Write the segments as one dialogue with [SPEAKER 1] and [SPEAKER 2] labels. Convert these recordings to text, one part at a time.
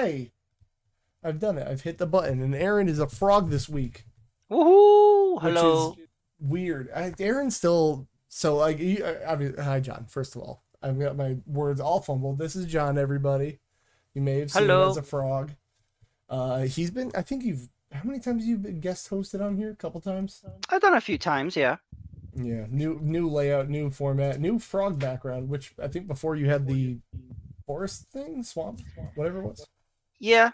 [SPEAKER 1] Yay! I've done it. I've hit the button, and Aaron is a frog this week,
[SPEAKER 2] Woohoo!
[SPEAKER 1] which is
[SPEAKER 2] Hello.
[SPEAKER 1] weird. Aaron's still so like. Hi, John. First of all, I've got my words all fumbled. This is John. Everybody, you may have seen him as
[SPEAKER 2] Hello.
[SPEAKER 1] a frog. He's been. I think you've. How many times have you been guest hosted on here? A couple times.
[SPEAKER 2] I've done a few times, yeah.
[SPEAKER 1] Yeah, new layout, new format, new frog background. Which I think before you had the forest thing, swamp, whatever it was.
[SPEAKER 2] Yeah.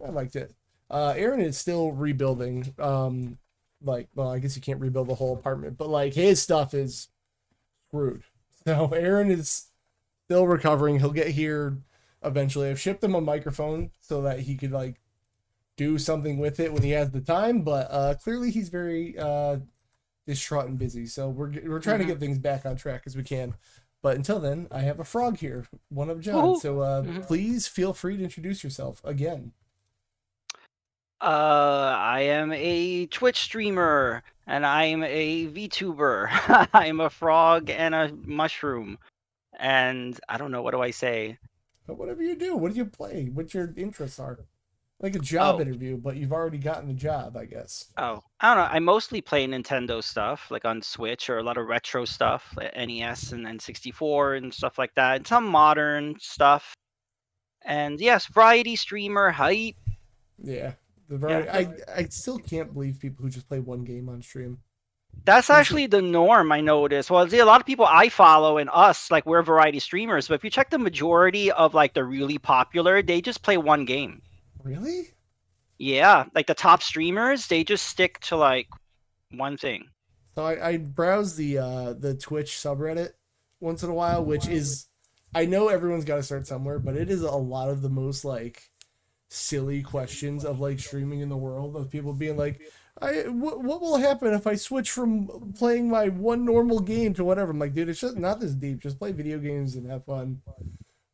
[SPEAKER 1] I liked it. Aaron is still rebuilding. Like, well, I guess you can't rebuild the whole apartment, but like his stuff is screwed. So Aaron is still recovering. He'll get here eventually. I've shipped him a microphone so that he could like do something with it when he has the time. But clearly he's very distraught and busy. So we're trying to
[SPEAKER 2] hmm
[SPEAKER 1] get things back on track as we can. But until then, I have a frog here, one of John.
[SPEAKER 2] Woohoo.
[SPEAKER 1] So
[SPEAKER 2] hmm
[SPEAKER 1] please feel free to introduce yourself again.
[SPEAKER 2] I am a Twitch streamer, and I'm a VTuber. I'm a frog and a mushroom, and I don't know what do I say.
[SPEAKER 1] But whatever you do, what do you play? What your interests are? Like a job
[SPEAKER 2] Oh,
[SPEAKER 1] interview, but you've already gotten the job, I guess.
[SPEAKER 2] I don't know. I mostly play Nintendo stuff, like on Switch, or a lot of retro stuff, like NES and N64 and stuff like that, and some modern stuff. And yes, variety streamer hype.
[SPEAKER 1] Yeah.
[SPEAKER 2] Yeah,
[SPEAKER 1] I still can't believe people who just play one game on stream.
[SPEAKER 2] that's
[SPEAKER 1] It's
[SPEAKER 2] actually the norm, I noticed. Well, see, a lot of people I follow and us, like we're variety streamers, but if you check the majority of like the really popular, they just play one game.
[SPEAKER 1] really.
[SPEAKER 2] Yeah, like the top streamers, they just stick to like one thing.
[SPEAKER 1] So I browse the Twitch subreddit once in a while, which is I know everyone's got to start somewhere, but it is a lot of the most like silly questions of like streaming in the world of people being like, what will happen if I switch from playing my one normal game to whatever? I'm like, dude, it's just not this deep. Just play video games and have fun.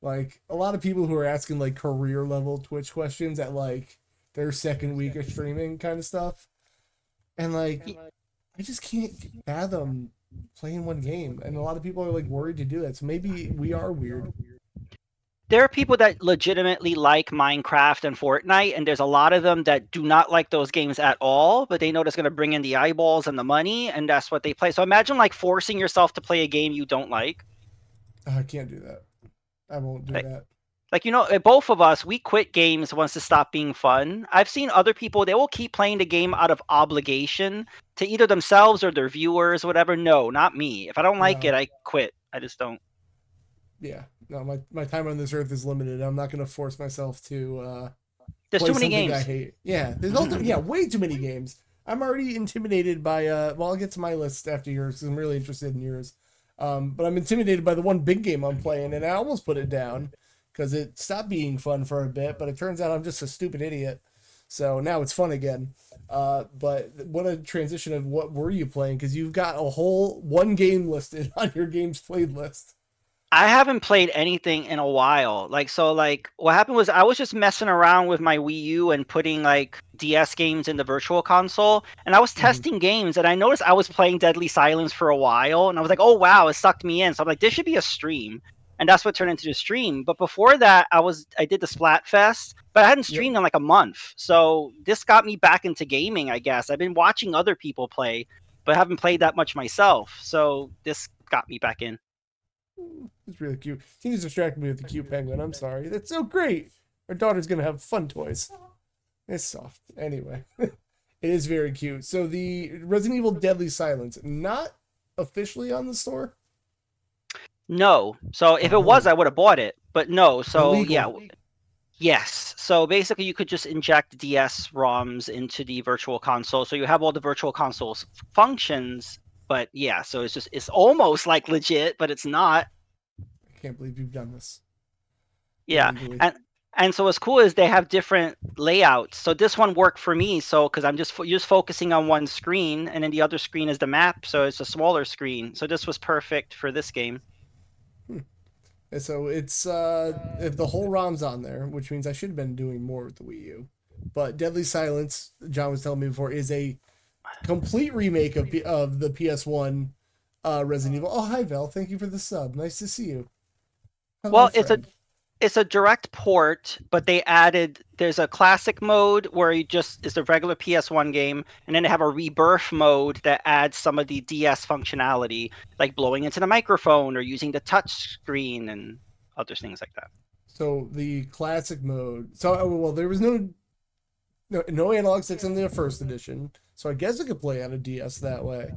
[SPEAKER 1] Like a lot of people who are asking like career level Twitch questions at like their second week of streaming kind of stuff. And like
[SPEAKER 2] Y-
[SPEAKER 1] I just can't fathom playing one game. And a lot of people are like worried to do that. So maybe we are weird.
[SPEAKER 2] There are people that legitimately like Minecraft and Fortnite, and there's a lot of them that do not like those games at all, but they know it's going to bring in the eyeballs and the money, and that's what they play. So imagine like forcing yourself to play a game you don't like.
[SPEAKER 1] I can't do that. I won't do
[SPEAKER 2] Like,
[SPEAKER 1] that.
[SPEAKER 2] both of us, we quit games once it stopped being fun. I've seen other people, they will keep playing the game out of obligation to either themselves or their viewers, whatever. No, not me. If I don't like it,
[SPEAKER 1] No.
[SPEAKER 2] I quit. I just don't.
[SPEAKER 1] Yeah. No, my time on this earth is limited. I'm not gonna force myself to
[SPEAKER 2] There's
[SPEAKER 1] play
[SPEAKER 2] too many
[SPEAKER 1] something I
[SPEAKER 2] games.
[SPEAKER 1] hate. Yeah. There's also yeah, way too many games. I'm already intimidated by well I'll get to my list after yours because I'm really interested in yours. But I'm intimidated by the one big game I'm playing and I almost put it down because it stopped being fun for a bit, but it turns out I'm just a stupid idiot. So now it's fun again. But what a transition of what were you playing? Because you've got a whole one game listed on your games played list.
[SPEAKER 2] I haven't played anything in a while. Like what happened was I was just messing around with my Wii U and putting like DS games in the virtual console and I was
[SPEAKER 1] Mm-hmm.
[SPEAKER 2] testing games and I noticed I was playing Deadly Silence for a while and I was like, "Oh wow, it sucked me in." So I'm like, "This should be a stream." And that's what turned into the stream. But before that, I did the Splatfest, but I hadn't
[SPEAKER 1] Yep.
[SPEAKER 2] streamed in like a month. So this got me back into gaming, I guess. I've been watching other people play, but haven't played that much myself. So this got me back in.
[SPEAKER 1] It's really cute. He's distracting me with the cute penguin. I'm sorry. That's so great. Our daughter's gonna have fun toys. It's soft. Anyway, it is very cute. So the Resident Evil Deadly Silence, not officially on the store.
[SPEAKER 2] No. So if it was,
[SPEAKER 1] Oh,
[SPEAKER 2] I would have bought it. But no. So yeah,
[SPEAKER 1] illegal.
[SPEAKER 2] yes. So basically, you could just inject DS ROMs into the virtual console, so you have all the virtual console's functions. But yeah, so it's almost like legit, but it's not.
[SPEAKER 1] I can't believe you've done this
[SPEAKER 2] Yeah,
[SPEAKER 1] illegally.
[SPEAKER 2] and so what's cool is they have different layouts. So this one worked for me. So because I'm just focusing on one screen, and then the other screen is the map, so it's a smaller screen. So this was perfect for this game.
[SPEAKER 1] Hmm. And so it's if the whole ROM's on there, which means I should have been doing more with the Wii U. But Deadly Silence, John was telling me before, is a complete remake of the PS1 Resident Evil. Oh, hi Val, thank you for the sub. Nice to see you. Hello,
[SPEAKER 2] Well, it's a
[SPEAKER 1] friend.
[SPEAKER 2] it's a direct port, but they added there's a classic mode where you just it's a regular PS1 game, and then they have a rebirth mode that adds some of the DS functionality, like blowing into the microphone or using the touch screen and other things like that.
[SPEAKER 1] So the classic mode. So well, there was no analog sticks in the first edition, so I guess I could play on a DS that way.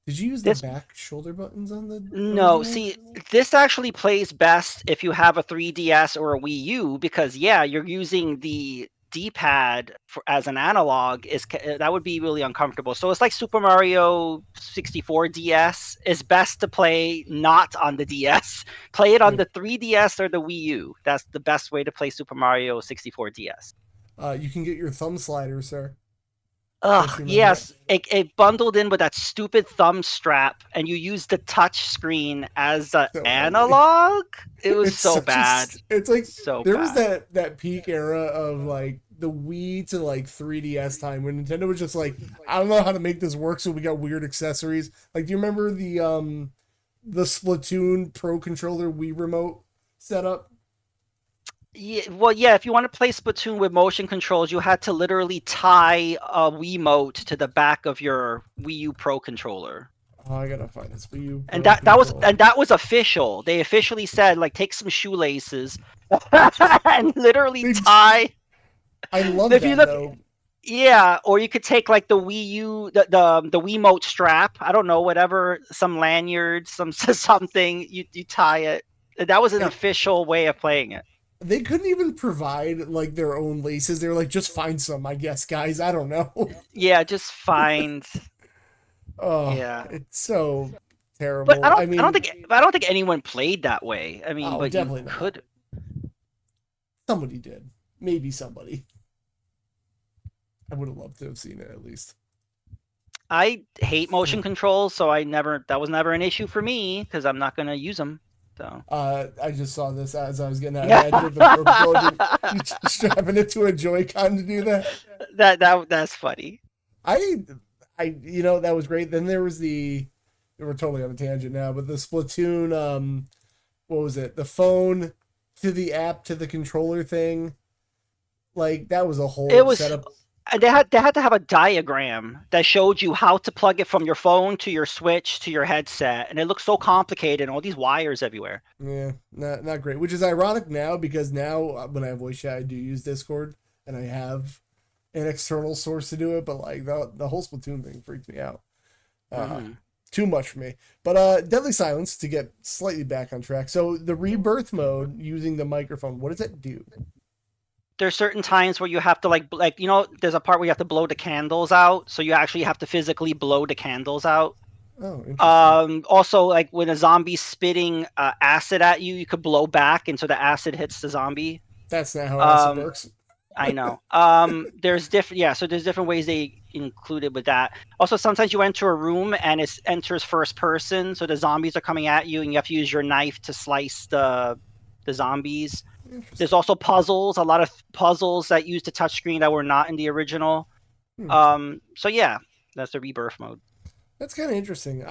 [SPEAKER 1] Did you use the
[SPEAKER 2] This
[SPEAKER 1] back shoulder buttons on the
[SPEAKER 2] No,
[SPEAKER 1] original?
[SPEAKER 2] see, this actually plays best if you have a 3DS or a Wii U because yeah, you're using the D-pad as an analog that would be really uncomfortable. So it's like Super Mario 64 DS is best to play not on the DS. Play it on
[SPEAKER 1] Yeah.
[SPEAKER 2] the 3DS or the Wii U. That's the best way to play Super Mario 64 DS.
[SPEAKER 1] You can get your thumb slider, sir. Don't
[SPEAKER 2] Ugh,
[SPEAKER 1] you remember
[SPEAKER 2] yes. It bundled in with that stupid thumb strap, and you used the touch screen as an
[SPEAKER 1] that? So ugly.
[SPEAKER 2] analog. It was
[SPEAKER 1] It's
[SPEAKER 2] so
[SPEAKER 1] such a.
[SPEAKER 2] bad,
[SPEAKER 1] It's like
[SPEAKER 2] so
[SPEAKER 1] there was
[SPEAKER 2] bad.
[SPEAKER 1] that peak era of like the Wii to like 3DS time when Nintendo was just like, I don't know how to make this work, so we got weird accessories. Like, do you remember the Splatoon Pro Controller Wii remote setup?
[SPEAKER 2] Yeah, well, yeah. If you want to play Splatoon with motion controls, you had to literally tie a Wiimote to the back of your Wii U Pro controller.
[SPEAKER 1] Oh, I gotta find this Wii U
[SPEAKER 2] And
[SPEAKER 1] Pro controller.
[SPEAKER 2] that was official. They officially said like take some shoelaces and literally
[SPEAKER 1] They,
[SPEAKER 2] tie.
[SPEAKER 1] I love
[SPEAKER 2] If you
[SPEAKER 1] that
[SPEAKER 2] look,
[SPEAKER 1] though.
[SPEAKER 2] yeah, or you could take like the Wii U, the Wiimote strap. I don't know, whatever, some lanyard, some something. You tie it. That was an
[SPEAKER 1] And
[SPEAKER 2] official way of playing it.
[SPEAKER 1] they couldn't even provide like their own laces. They were like, just find some, I guess, guys. I don't know.
[SPEAKER 2] Yeah, just find.
[SPEAKER 1] Oh,
[SPEAKER 2] Yeah,
[SPEAKER 1] it's so
[SPEAKER 2] but
[SPEAKER 1] terrible. I mean,
[SPEAKER 2] I don't think anyone played that way. I mean,
[SPEAKER 1] oh,
[SPEAKER 2] but you
[SPEAKER 1] definitely not.
[SPEAKER 2] could.
[SPEAKER 1] Somebody did. Maybe somebody. I would have loved to have seen it at least.
[SPEAKER 2] I hate motion controls, so I never. That was never an issue for me because I'm not gonna use them. So.
[SPEAKER 1] I just saw this as I was getting out. Imagine if a girl did you strapping it to a Joy-Con to do that.
[SPEAKER 2] That's funny.
[SPEAKER 1] I, that was great. Then there was we're totally on a tangent now, but the Splatoon, what was it? The phone to the app to the controller thing. Like that was a
[SPEAKER 2] It
[SPEAKER 1] whole
[SPEAKER 2] was
[SPEAKER 1] setup.
[SPEAKER 2] they had to have a diagram that showed you how to plug it from your phone to your Switch to your headset, and it looked so complicated, and all these wires everywhere.
[SPEAKER 1] Yeah, not great. Which is ironic now because now when I have voice chat, I do use Discord and I have an external source to do it. But like the whole Splatoon thing freaked me out. Uh,
[SPEAKER 2] Hmm.
[SPEAKER 1] Too much for me. But Deadly Silence to get slightly back on track. So the rebirth mode using the microphone, what does that do?
[SPEAKER 2] There's certain times where you have to like there's a part where you have to blow the candles out, so you actually have to physically blow the candles out.
[SPEAKER 1] Oh, interesting.
[SPEAKER 2] Also, like when a zombie's spitting acid at you, you could blow back, and so the acid hits the zombie.
[SPEAKER 1] That's not how acid
[SPEAKER 2] Um,
[SPEAKER 1] works.
[SPEAKER 2] I know. There's different, yeah. So there's different ways they included with that. Also, sometimes you enter a room and it enters first person, so the zombies are coming at you, and you have to use your knife to slice the zombies. There's
[SPEAKER 1] Interesting.
[SPEAKER 2] also puzzles, a lot of puzzles that use the touchscreen that were not in the original.
[SPEAKER 1] Hmm.
[SPEAKER 2] So yeah, that's the rebirth mode.
[SPEAKER 1] That's kind of interesting.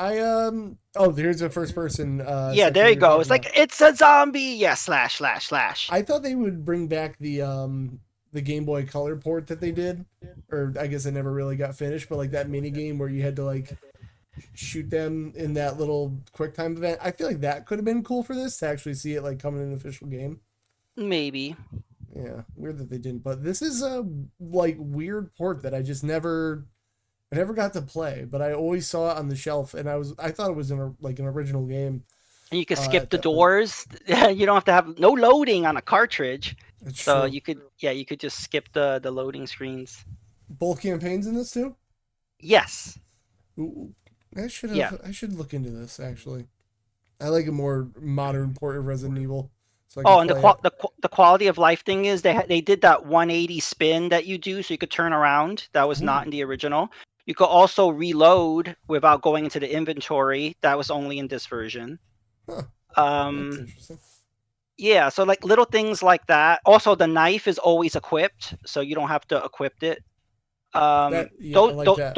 [SPEAKER 1] Oh, there's a first person
[SPEAKER 2] Yeah, there
[SPEAKER 1] section
[SPEAKER 2] you
[SPEAKER 1] you're
[SPEAKER 2] go.
[SPEAKER 1] talking
[SPEAKER 2] It's like
[SPEAKER 1] about.
[SPEAKER 2] it's a zombie. Yeah, slash slash slash.
[SPEAKER 1] I thought they would bring back the Game Boy Color port that they did, or I guess it never really got finished. But like that mini game where you had to like shoot them in that little quick time event. I feel like that could have been cool for this to actually see it like come in an official game.
[SPEAKER 2] Maybe.
[SPEAKER 1] Yeah, weird that they didn't. But this is a like weird port that I never got to play, but I always saw it on the shelf, and I thought it was like an original game.
[SPEAKER 2] And you can skip
[SPEAKER 1] At
[SPEAKER 2] the
[SPEAKER 1] that point,
[SPEAKER 2] doors. You don't have to have no loading on a cartridge.
[SPEAKER 1] it's
[SPEAKER 2] So
[SPEAKER 1] true.
[SPEAKER 2] you could, yeah, you could just skip the loading screens.
[SPEAKER 1] Both campaigns in this too.
[SPEAKER 2] Yes.
[SPEAKER 1] Ooh,
[SPEAKER 2] Yeah.
[SPEAKER 1] I should look into this actually. I like a more modern port of Resident Evil, so I
[SPEAKER 2] Oh,
[SPEAKER 1] could
[SPEAKER 2] and
[SPEAKER 1] play it.
[SPEAKER 2] the quality of life thing is they did that 180 spin that you do, so you could turn around. That was not
[SPEAKER 1] Ooh,
[SPEAKER 2] in the original. You could also reload without going into the inventory. That was only in this version.
[SPEAKER 1] huh, that's
[SPEAKER 2] Um,
[SPEAKER 1] interesting.
[SPEAKER 2] yeah, so like little things like that. Also, the knife is always equipped, so you don't have to equip it.
[SPEAKER 1] Yeah, I like that.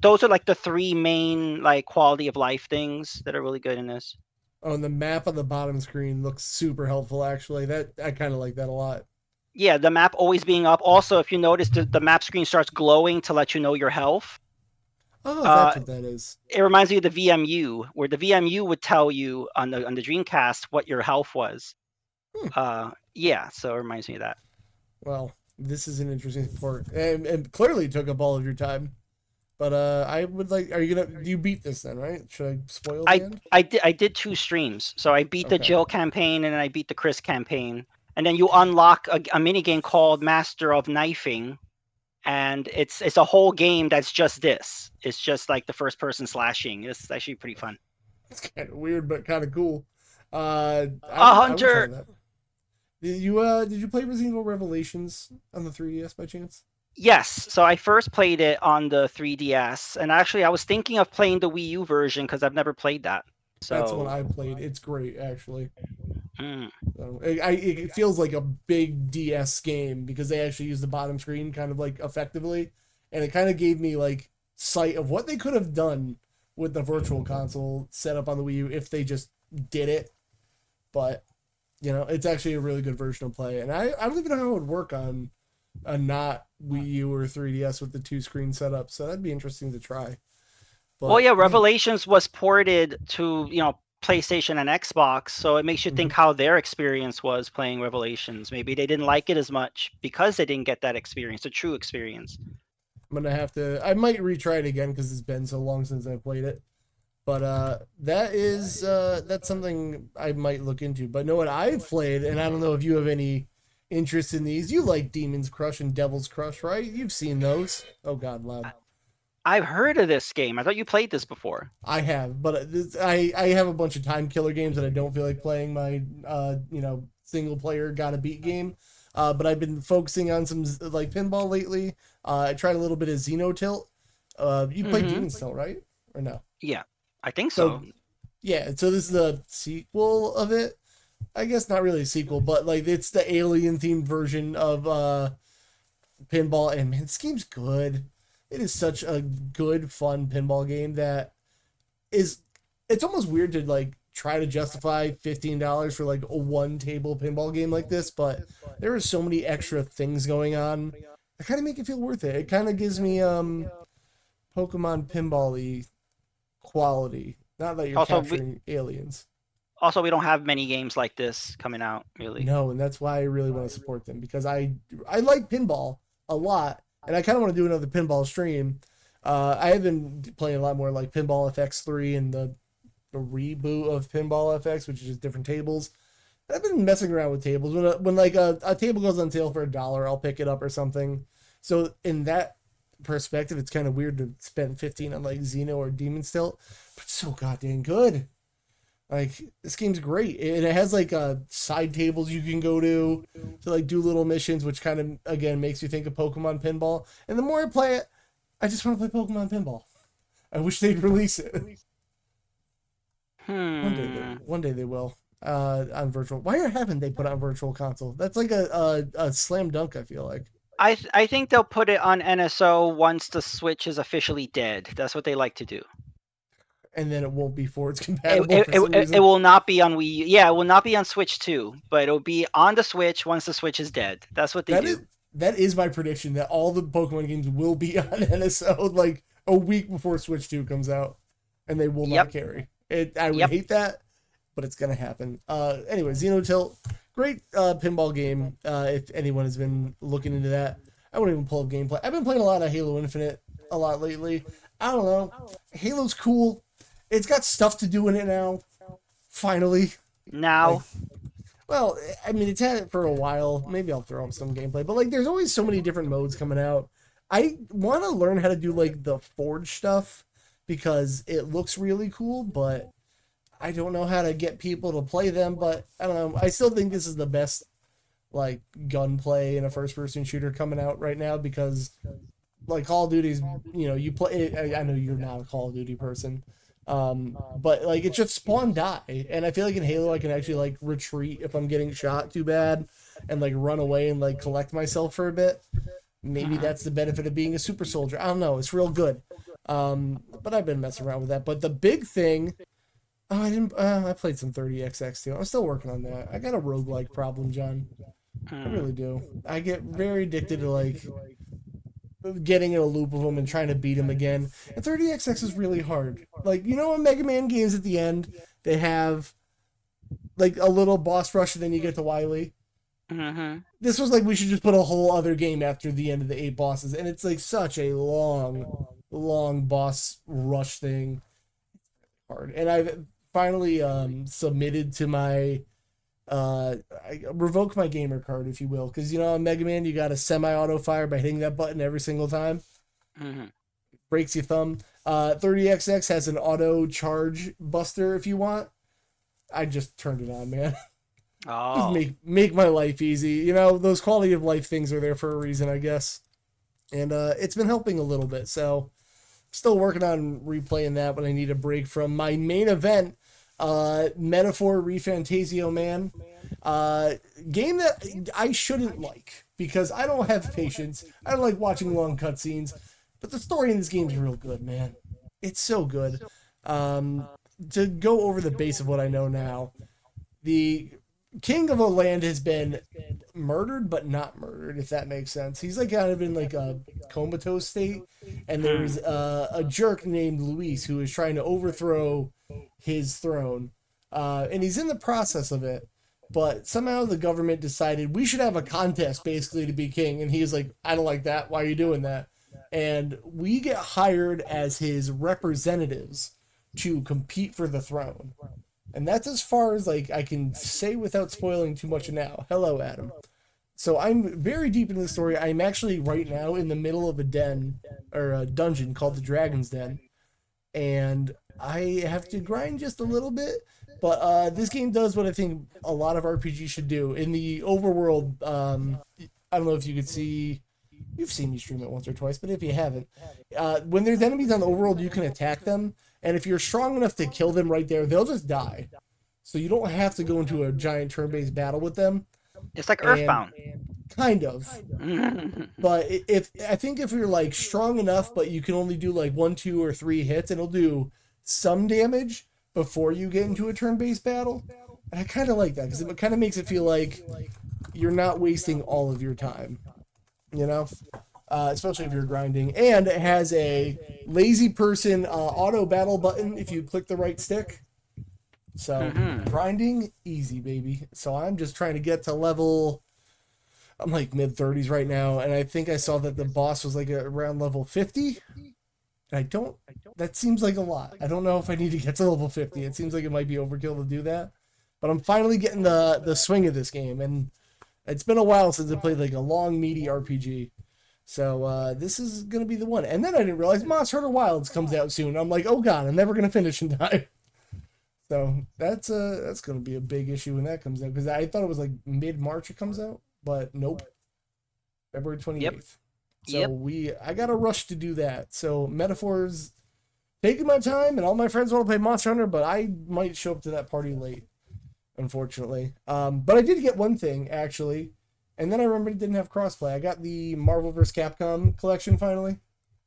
[SPEAKER 2] Those are like the three main like quality of life things that are really good in this.
[SPEAKER 1] Oh, and the map on the bottom screen looks super helpful. Actually, that I kind of like that a lot.
[SPEAKER 2] Yeah, the map always being up. Also, if you notice, the map screen starts glowing to let you know your health.
[SPEAKER 1] Oh,
[SPEAKER 2] Uh,
[SPEAKER 1] that's what that is.
[SPEAKER 2] it reminds me of the VMU, where the VMU would tell you on the Dreamcast what your health was.
[SPEAKER 1] Hmm.
[SPEAKER 2] Yeah, so it reminds me of that.
[SPEAKER 1] Well, this is an interesting port, and clearly took up all of your time. But I would like. Are you gonna? You beat this then, right? Should I spoil the
[SPEAKER 2] I
[SPEAKER 1] end?
[SPEAKER 2] I did 2 streams. So I beat the
[SPEAKER 1] Okay.
[SPEAKER 2] Jill campaign and then I beat the Chris campaign. And then you unlock a mini game called Master of Knifing, and it's a whole game that's just this. It's just like the first person slashing. It's actually pretty fun.
[SPEAKER 1] It's kind of weird, but kind of cool.
[SPEAKER 2] A
[SPEAKER 1] I would try
[SPEAKER 2] hunter.
[SPEAKER 1] that. Did you play Resident Evil Revelations on the 3DS by chance?
[SPEAKER 2] Yes. So I first played it on the 3DS, and actually I was thinking of playing the Wii U version because I've never played that.
[SPEAKER 1] That's the one
[SPEAKER 2] So
[SPEAKER 1] I played. It's great actually.
[SPEAKER 2] mm,
[SPEAKER 1] So it feels like a big DS game because they actually use the bottom screen kind of like effectively, and it kind of gave me like sight of what they could have done with the virtual console set up on the Wii U if they just did it. But it's actually a really good version of play, and I don't even know how it would work on a not Wii U or 3DS with the two screen setup. So that'd be interesting to try.
[SPEAKER 2] well,
[SPEAKER 1] But
[SPEAKER 2] yeah,
[SPEAKER 1] man,
[SPEAKER 2] Revelations was ported to PlayStation and Xbox, so it makes you think
[SPEAKER 1] mhm.
[SPEAKER 2] how their experience was playing Revelations. Maybe they didn't like it as much because they didn't get that experience, a true experience.
[SPEAKER 1] I'm gonna have to. I might retry it again because it's been so long since I played it. But that's something I might look into. But know what I've played, and I don't know if you have any interest in these. You like Demon's Crush and Devil's Crush, right? You've seen those. Oh God, loud.
[SPEAKER 2] I've heard of this game. I thought you played this before.
[SPEAKER 1] I have, but I have a bunch of time killer games that I don't feel like playing my single player gotta beat game. But I've been focusing on some like pinball lately. I tried a little bit of Xenotilt. You played
[SPEAKER 2] Mm-hmm.
[SPEAKER 1] Demon's Still, right? Or no?
[SPEAKER 2] Yeah, I think
[SPEAKER 1] So
[SPEAKER 2] so.
[SPEAKER 1] yeah, so this is the sequel of it. I guess not really a sequel, but like it's the alien themed version of pinball. And man, this game's good. It is such a good, fun pinball game that is. It's almost weird to like try to justify $15 for like a one table pinball game like this, but there are so many extra things going on that kind of make it feel worth it. It kind of gives me Pokemon pinball-y quality. Not that you're
[SPEAKER 2] Also, we
[SPEAKER 1] capturing aliens.
[SPEAKER 2] also we don't have many games like this coming out, really.
[SPEAKER 1] No, and that's why I really want to support them because I like pinball a lot, and I kind of want to do another pinball stream. I have been playing a lot more like Pinball FX3 and the reboot of Pinball FX, which is just different tables. I've been messing around with tables. When like a table goes on sale for $1, I'll pick it up or something. So in that perspective, it's kind of weird to spend 15 on like Xeno or Demon Stilt, but it's so goddamn good. Like this game's great. It has like side tables you can go to like do little missions, which kind of again makes you think of Pokemon Pinball. And the more I play it, I just want to play Pokemon Pinball. I wish they'd release it.
[SPEAKER 2] Hmm.
[SPEAKER 1] One day they will. On virtual. Why haven't they put it on virtual console? That's like a slam dunk. I feel like,
[SPEAKER 2] I think they'll put it on NSO once the Switch is officially dead. That's what they like to do.
[SPEAKER 1] and then it won't be forwards
[SPEAKER 2] It,
[SPEAKER 1] compatible
[SPEAKER 2] it,
[SPEAKER 1] for some
[SPEAKER 2] it, it
[SPEAKER 1] reason.
[SPEAKER 2] will not be on Wii U. Yeah, it will not be on Switch 2, but it'll be on the Switch once the Switch is dead. That's what they
[SPEAKER 1] That is
[SPEAKER 2] do.
[SPEAKER 1] that is my prediction that all the Pokemon games will be on NSO like a week before Switch 2 comes out, and they will not
[SPEAKER 2] Yep.
[SPEAKER 1] carry it. I would
[SPEAKER 2] Yep.
[SPEAKER 1] hate that, but it's gonna happen. Anyway, Xenotilt, great pinball game. If anyone has been looking into that, I won't even pull up gameplay. I've been playing a lot of Halo Infinite a lot lately. I don't know. Halo's cool. It's got stuff to do in it now. Finally, like,
[SPEAKER 2] Now,
[SPEAKER 1] well, I mean, it's had it for a while. Maybe I'll throw up some gameplay, but like, there's always so many different modes coming out. I want to learn how to do like the forge stuff because it looks really cool, but I don't know how to get people to play them. But I don't know. I still think this is the best like gunplay in a first-person shooter coming out right now because like Call of Duty's, you play. I know you're not a Call of Duty person, but like it's just spawn die, and I feel like in Halo I can actually like retreat if I'm getting shot too bad, and like run away and like collect myself for a bit. Maybe
[SPEAKER 2] mhm.
[SPEAKER 1] that's the benefit of being a super soldier. I don't know. It's real good. But I've been messing around with that. But the big thing Oh, I didn't. I played some 30XX too. I'm still working on that. I got a roguelike problem, John. I
[SPEAKER 2] Hmm.
[SPEAKER 1] really do. I get very addicted to like getting in a loop of them and trying to beat them again. And 30XX is really hard. Like, you know, in Mega Man games at the end, they have like a little boss rush and then you get to Wily.
[SPEAKER 2] Hmm.
[SPEAKER 1] This was like we should just put a whole other game after the end of the 8 bosses, and it's like such a long boss rush thing. Hard, and I've finally submitted to my I revoke my gamer card, if you will, because you know on Mega Man you got a semi-auto fire by hitting that button every single time.
[SPEAKER 2] Hmm.
[SPEAKER 1] Breaks your thumb. 30XX has an auto charge buster if you want. I just turned it on, man. Just
[SPEAKER 2] Oh.
[SPEAKER 1] make my life easy. You know, those quality of life things are there for a reason, I guess. And it's been helping a little bit. So still working on replaying that, but I need a break from my main event, Metaphor Refantasio Man. Uh, Game that I shouldn't like because I don't have patience. I don't like watching long cutscenes, but the story in this game is real good, man. It's so good. Um, to go over the base of what I know now, the king of a land has been murdered but not murdered, if that makes sense. He's like kind of in like a comatose state, and there's
[SPEAKER 2] Hmm.
[SPEAKER 1] a jerk named Luis who is trying to overthrow his throne, and he's in the process of it. But somehow the government decided we should have a contest basically to be king, and he's like, I don't like that. Why are you doing that? And we get hired as his representatives to compete for the throne. And that's as far as like I can say without spoiling too much now. Hello, Adam. So I'm very deep into the story. I'm actually right now in the middle of a den or a dungeon called the Dragon's Den, and I have to grind just a little bit. But this game does what I think a lot of RPGs should do in the overworld. I don't know if you could see. You've seen me stream it once or twice, but if you haven't, when there's enemies on the overworld, you can attack them, and if you're strong enough to kill them right there, they'll just die. So you don't have to go into a giant turn-based battle with them,
[SPEAKER 2] It's like
[SPEAKER 1] and
[SPEAKER 2] Earthbound.
[SPEAKER 1] kind of. But if I think if you're like strong enough, but you can only do like 1, 2, or 3 hits, it'll do some damage before you get into a turn-based battle. And I kind of like that because it kind of makes it feel like you're not wasting all of your time, you know, especially if you're grinding. And it has a lazy person auto battle button if you click the right stick. So
[SPEAKER 2] Hmm.
[SPEAKER 1] grinding easy, baby. So I'm just trying to get to level. I'm like mid 30s right now, and I think I saw that the boss was like around level 50. And I don't. That seems like a lot. I don't know if I need to get to level 50. It seems like it might be overkill to do that. But I'm finally getting the swing of this game, and it's been a while since I played like a long, meaty RPG. So this is gonna be the one. And then I didn't realize Monster Hunter Wilds comes out soon. I'm like, oh god, I'm never gonna finish in time. So that's gonna be a big issue when that comes out because I thought it was like mid-March it comes out, but nope, February twenty
[SPEAKER 2] Yep.
[SPEAKER 1] eighth. So
[SPEAKER 2] Yep.
[SPEAKER 1] I got a rush to do that. So metaphors taking my time, and all my friends want to play Monster Hunter, but I might show up to that party late, unfortunately. But I did get one thing actually, and then I remembered it didn't have crossplay. I got the Marvel vs. Capcom collection finally.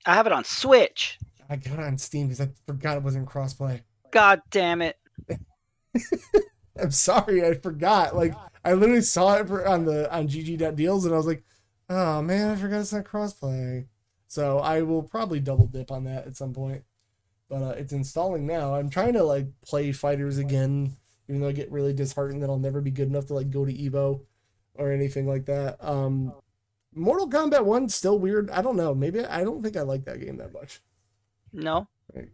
[SPEAKER 2] I have it on Switch.
[SPEAKER 1] I got it on Steam because I forgot it wasn't crossplay.
[SPEAKER 2] God damn it.
[SPEAKER 1] I'm sorry, I forgot. Like I literally saw it on GG.deals, and I was like, oh man, I forgot it's not crossplay. So I will probably double dip on that at some point. But it's installing now. I'm trying to like play fighters again, even though I get really disheartened that I'll never be good enough to like go to Evo or anything like that. Mortal Kombat 1 still weird. I don't know. Maybe I don't think I like that game that much.
[SPEAKER 2] No.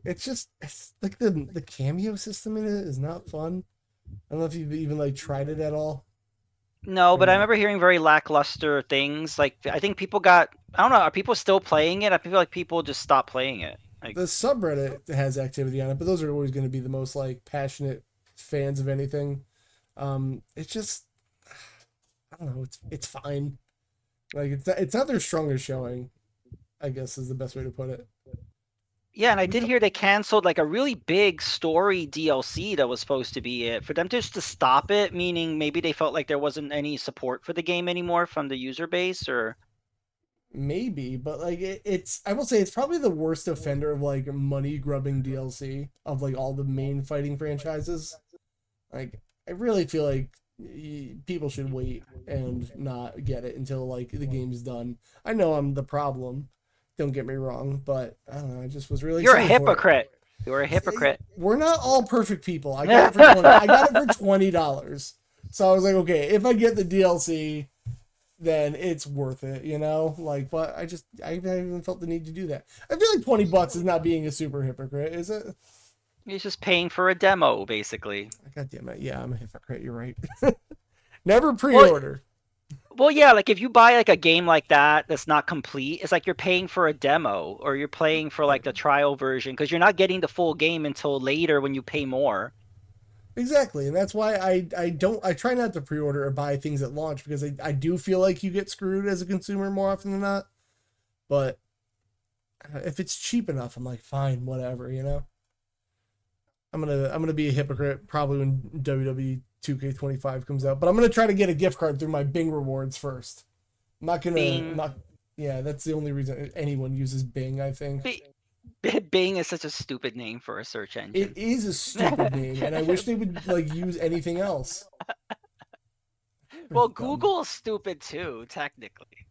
[SPEAKER 1] It's just it's like the cameo system in it is not fun. I don't know if you've even like tried it at all
[SPEAKER 2] No,
[SPEAKER 1] or
[SPEAKER 2] but I
[SPEAKER 1] not.
[SPEAKER 2] remember hearing very lackluster things. Like I think people got I don't know, are people still playing it? I feel like people just stopped playing it. Like
[SPEAKER 1] The subreddit has activity on it, but those are always going to be the most like passionate fans of anything. It's just I don't know. It's fine. Like it's not their strongest showing. I guess is the best way to put it.
[SPEAKER 2] yeah, and I
[SPEAKER 1] We
[SPEAKER 2] did
[SPEAKER 1] got
[SPEAKER 2] hear they canceled like a really big story DLC that was supposed to be it. For them just to stop it, meaning maybe they felt like there wasn't any support for the game anymore from the user base or
[SPEAKER 1] maybe, but like it's I will say it's probably the worst offender of like money grubbing DLC of like all the main fighting franchises. Like I really feel like people should wait and not get it until like the game's done. I know I'm the problem. Don't get me wrong, but I don't know. I just was really
[SPEAKER 2] You're a
[SPEAKER 1] excited for it.
[SPEAKER 2] hypocrite. You're a hypocrite.
[SPEAKER 1] We're not all perfect people. I got it for 20. I got it for $20. So I was like, okay, if I get the DLC, then it's worth it, you know? Like, but I haven't even felt the need to do that. I feel like $20 is not being a super hypocrite, is it?
[SPEAKER 2] He's just paying for a demo, basically.
[SPEAKER 1] God damn it. Yeah, I'm a hypocrite. You're right. Never
[SPEAKER 2] Well,
[SPEAKER 1] pre-order.
[SPEAKER 2] well, yeah. Like if you buy like a game like that that's not complete, it's like you're paying for a demo or you're paying for like the trial version because you're not getting the full game until later when you pay more.
[SPEAKER 1] Exactly, and that's why I try not to pre-order or buy things at launch because I do feel like you get screwed as a consumer more often than not. But if it's cheap enough, I'm like, fine, whatever, you know. I'm gonna be a hypocrite probably when WWE 2K25 comes out, but I'm gonna try to get a gift card through my Bing rewards first. I'm not gonna I'm
[SPEAKER 2] Bing,
[SPEAKER 1] not yeah, that's the only reason anyone uses Bing, I think.
[SPEAKER 2] Bing, Bing is such a stupid name for a search
[SPEAKER 1] It
[SPEAKER 2] engine.
[SPEAKER 1] is a stupid name, and I wish they would like use anything else.
[SPEAKER 2] Well,
[SPEAKER 1] Dumb.
[SPEAKER 2] Google is stupid too, technically.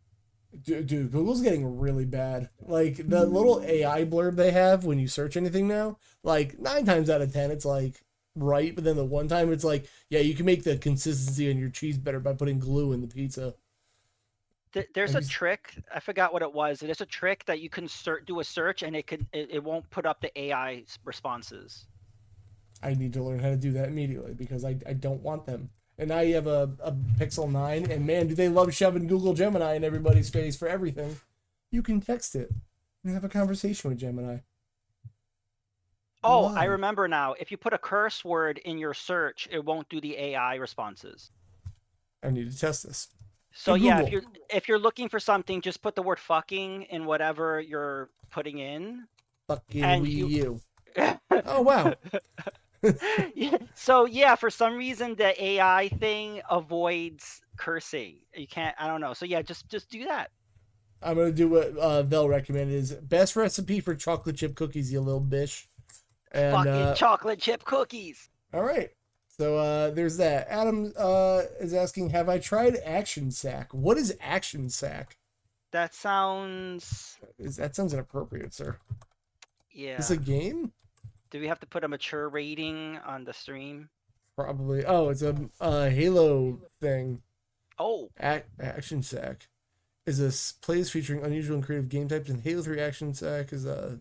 [SPEAKER 1] Dude, Google's getting really bad. Like the little AI blurb they have when you search anything now, like 9 times out of 10, it's like right, but then the one time it's like, yeah, you can make the consistency on your cheese better by putting glue in the pizza.
[SPEAKER 2] There's
[SPEAKER 1] Have
[SPEAKER 2] a
[SPEAKER 1] you,
[SPEAKER 2] trick. I forgot what it was. There's a trick that you can do a search and it won't put up the AI responses.
[SPEAKER 1] I need to learn how to do that immediately because I don't want them. And now you have a Pixel 9, and man, do they love shoving Google Gemini in everybody's face for everything. You can text it and have a conversation with Gemini.
[SPEAKER 2] Oh, I
[SPEAKER 1] Why?
[SPEAKER 2] remember now. If you put a curse word in your search, it won't do the AI responses.
[SPEAKER 1] I need to test this.
[SPEAKER 2] So
[SPEAKER 1] Hey,
[SPEAKER 2] yeah,
[SPEAKER 1] Google,
[SPEAKER 2] if you're looking for something, just put the word fucking in whatever you're putting in,
[SPEAKER 1] fucking
[SPEAKER 2] and
[SPEAKER 1] Wii
[SPEAKER 2] you.
[SPEAKER 1] U. Oh, wow.
[SPEAKER 2] Yeah, so yeah, for some reason the AI thing avoids cursing. You can't. I don't know. So yeah, just do that.
[SPEAKER 1] I'm gonna do what Vel recommended is best recipe for chocolate chip cookies, you little bitch. And
[SPEAKER 2] Fucking chocolate chip cookies.
[SPEAKER 1] all right. So there's that. Adam is asking, have I tried Action Sack? What is Action Sack?
[SPEAKER 2] That sounds.
[SPEAKER 1] That sounds inappropriate, sir. Is this
[SPEAKER 2] Yeah.
[SPEAKER 1] a game?
[SPEAKER 2] Do we have to put a mature rating on the stream?
[SPEAKER 1] Probably. Oh, it's a Halo thing.
[SPEAKER 2] Oh,
[SPEAKER 1] Action Sack is a plays featuring unusual and creative game types, and Halo 3 Action Sack is a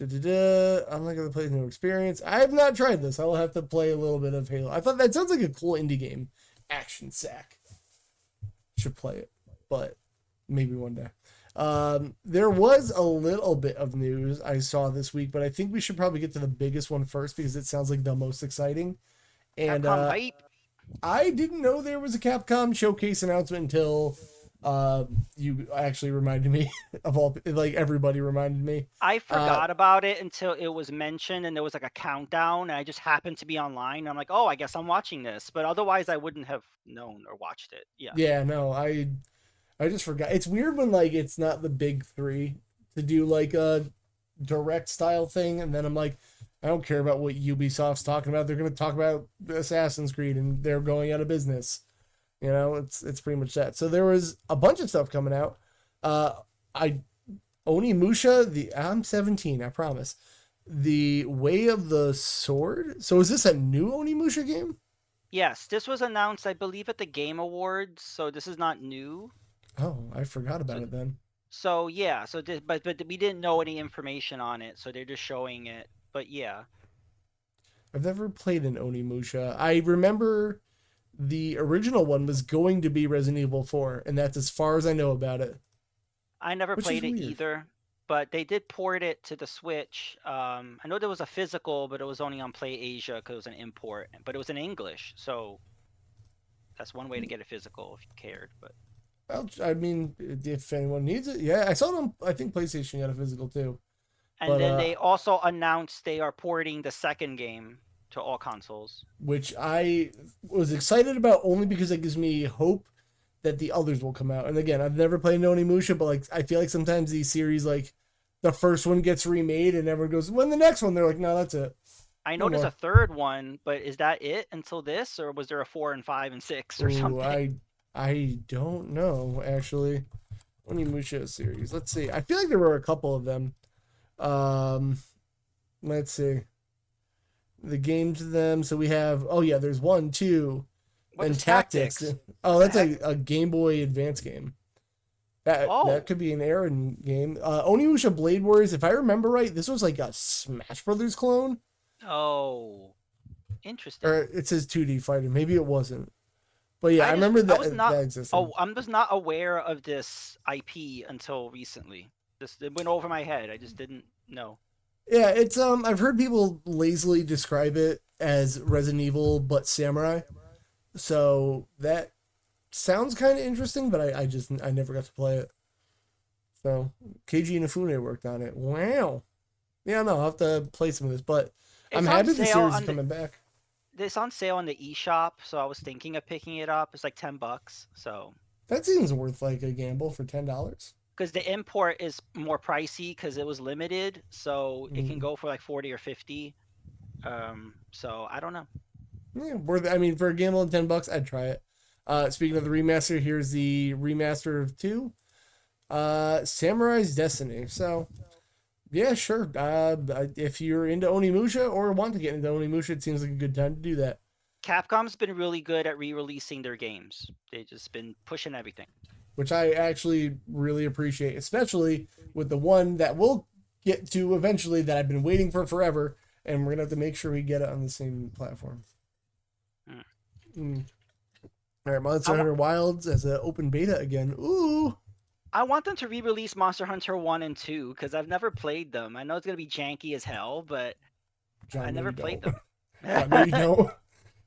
[SPEAKER 1] unlike other plays, no experience. I have not tried this. I will have to play a little bit of Halo. I thought that sounds like a cool indie game. Action Sack. Should play it, but maybe one day. There was a little bit of news I saw this week, but I think we should probably get to the biggest one first because it sounds like the most exciting. And
[SPEAKER 2] Capcom hype.
[SPEAKER 1] I didn't know there was a Capcom showcase announcement until you actually reminded me of all like everybody reminded me.
[SPEAKER 2] I
[SPEAKER 1] Uh,
[SPEAKER 2] forgot about it until it was mentioned and there was like a countdown and I just happened to be online. I'm like, oh, I guess I'm watching this. But otherwise I wouldn't have known or watched it. Yeah.
[SPEAKER 1] yeah, no, I just forgot. It's weird when like it's not the big three to do like a direct style thing, and then I'm like, I don't care about what Ubisoft's talking about. They're gonna talk about Assassin's Creed, and they're going out of business. You know, it's pretty much that. So there was a bunch of stuff coming out. Uh, I Onimusha, the I'm 17, I promise. The Way of the Sword. So is this a new Onimusha game?
[SPEAKER 2] Yes, this was announced, I believe, at the Game Awards, so this is not new.
[SPEAKER 1] Oh, I forgot
[SPEAKER 2] So,
[SPEAKER 1] about it then.
[SPEAKER 2] so yeah, so this, but we didn't know any information on it, so they're just showing it. But yeah,
[SPEAKER 1] I've never played an Onimusha. I remember the original one was going to be Resident Evil 4, and that's as far as I know about it,
[SPEAKER 2] I never
[SPEAKER 1] which is
[SPEAKER 2] played it
[SPEAKER 1] weird.
[SPEAKER 2] either, but they did port it to the Switch. I know there was a physical, but it was only on Play Asia because it was an import, but it was in English, so that's one way to get a physical if you cared. But
[SPEAKER 1] Well, I mean, if anyone needs it, yeah, I saw it on. I think PlayStation got a physical too,
[SPEAKER 2] and
[SPEAKER 1] but
[SPEAKER 2] then they also announced they are porting the second game to all consoles.
[SPEAKER 1] which I was excited about only because it gives me hope that the others will come out. And again, I've never played Onimusha, but like I feel like sometimes these series, like the first one gets remade and everyone goes, when the next one? They're like, no, that's it.
[SPEAKER 2] I
[SPEAKER 1] No
[SPEAKER 2] know there's a
[SPEAKER 1] more.
[SPEAKER 2] third one, but is that it until this, or was there a 4 and 5 and 6 or
[SPEAKER 1] Ooh,
[SPEAKER 2] something?
[SPEAKER 1] I don't know actually. Onimusha series. Let's see. I feel like there were a couple of them. Um, let's see. The games of them. So we have. Oh yeah, there's one, two,
[SPEAKER 2] What
[SPEAKER 1] and
[SPEAKER 2] is
[SPEAKER 1] tactics.
[SPEAKER 2] Tactics?
[SPEAKER 1] Oh,
[SPEAKER 2] The
[SPEAKER 1] that's
[SPEAKER 2] heck?
[SPEAKER 1] a Game Boy Advance game. That
[SPEAKER 2] Oh,
[SPEAKER 1] could be an Aaron game. Onimusha Blade Warriors. If I remember right, this was like a Smash Brothers clone,
[SPEAKER 2] oh,
[SPEAKER 1] or
[SPEAKER 2] interesting.
[SPEAKER 1] it says 2D fighting. Maybe it wasn't. But yeah, I
[SPEAKER 2] I just
[SPEAKER 1] remember
[SPEAKER 2] I was
[SPEAKER 1] that
[SPEAKER 2] not
[SPEAKER 1] that existed.
[SPEAKER 2] oh I'm just not aware of this IP until recently. Just it went over my head. I just didn't know.
[SPEAKER 1] Yeah, it's I've heard people lazily describe it as Resident Evil but samurai. So that sounds kind of interesting, but I never got to play it. So Keiji Inafune worked on it. Wow. Yeah, no, I'll have to play some of this, but I'm
[SPEAKER 2] It's on
[SPEAKER 1] happy the
[SPEAKER 2] sale
[SPEAKER 1] series is
[SPEAKER 2] on the
[SPEAKER 1] coming back.
[SPEAKER 2] it's on sale on the eShop, so I was thinking of picking it up. It's like $10. So
[SPEAKER 1] That seems worth like a gamble for $10.
[SPEAKER 2] because the import is more pricey because it was limited, so it can
[SPEAKER 1] Mm,
[SPEAKER 2] go for like 40 or 50. So I don't know.
[SPEAKER 1] yeah, worth. I mean, for a gamble of $10, I'd try it. Speaking of the remaster, here's the remaster of two. Samurai's Destiny. So yeah, sure. If you're into Onimusha or want to get into Onimusha, it seems like a good time to do that.
[SPEAKER 2] Capcom's been really good at re-releasing their games. They've just been pushing everything.
[SPEAKER 1] Which I actually really appreciate, especially with the one that we'll get to eventually that I've been waiting for forever, and we're gonna have to make sure we get it on the same platform.
[SPEAKER 2] Mm.
[SPEAKER 1] Mm. All right,
[SPEAKER 2] I
[SPEAKER 1] Monster
[SPEAKER 2] want
[SPEAKER 1] Hunter Wilds as an open beta again. Ooh,
[SPEAKER 2] I want them to re-release Monster Hunter 1 and 2 because I've never played them. I know it's gonna be janky as hell, but I
[SPEAKER 1] John, no,
[SPEAKER 2] never
[SPEAKER 1] you
[SPEAKER 2] played
[SPEAKER 1] don't.
[SPEAKER 2] them.
[SPEAKER 1] John, no, you don't.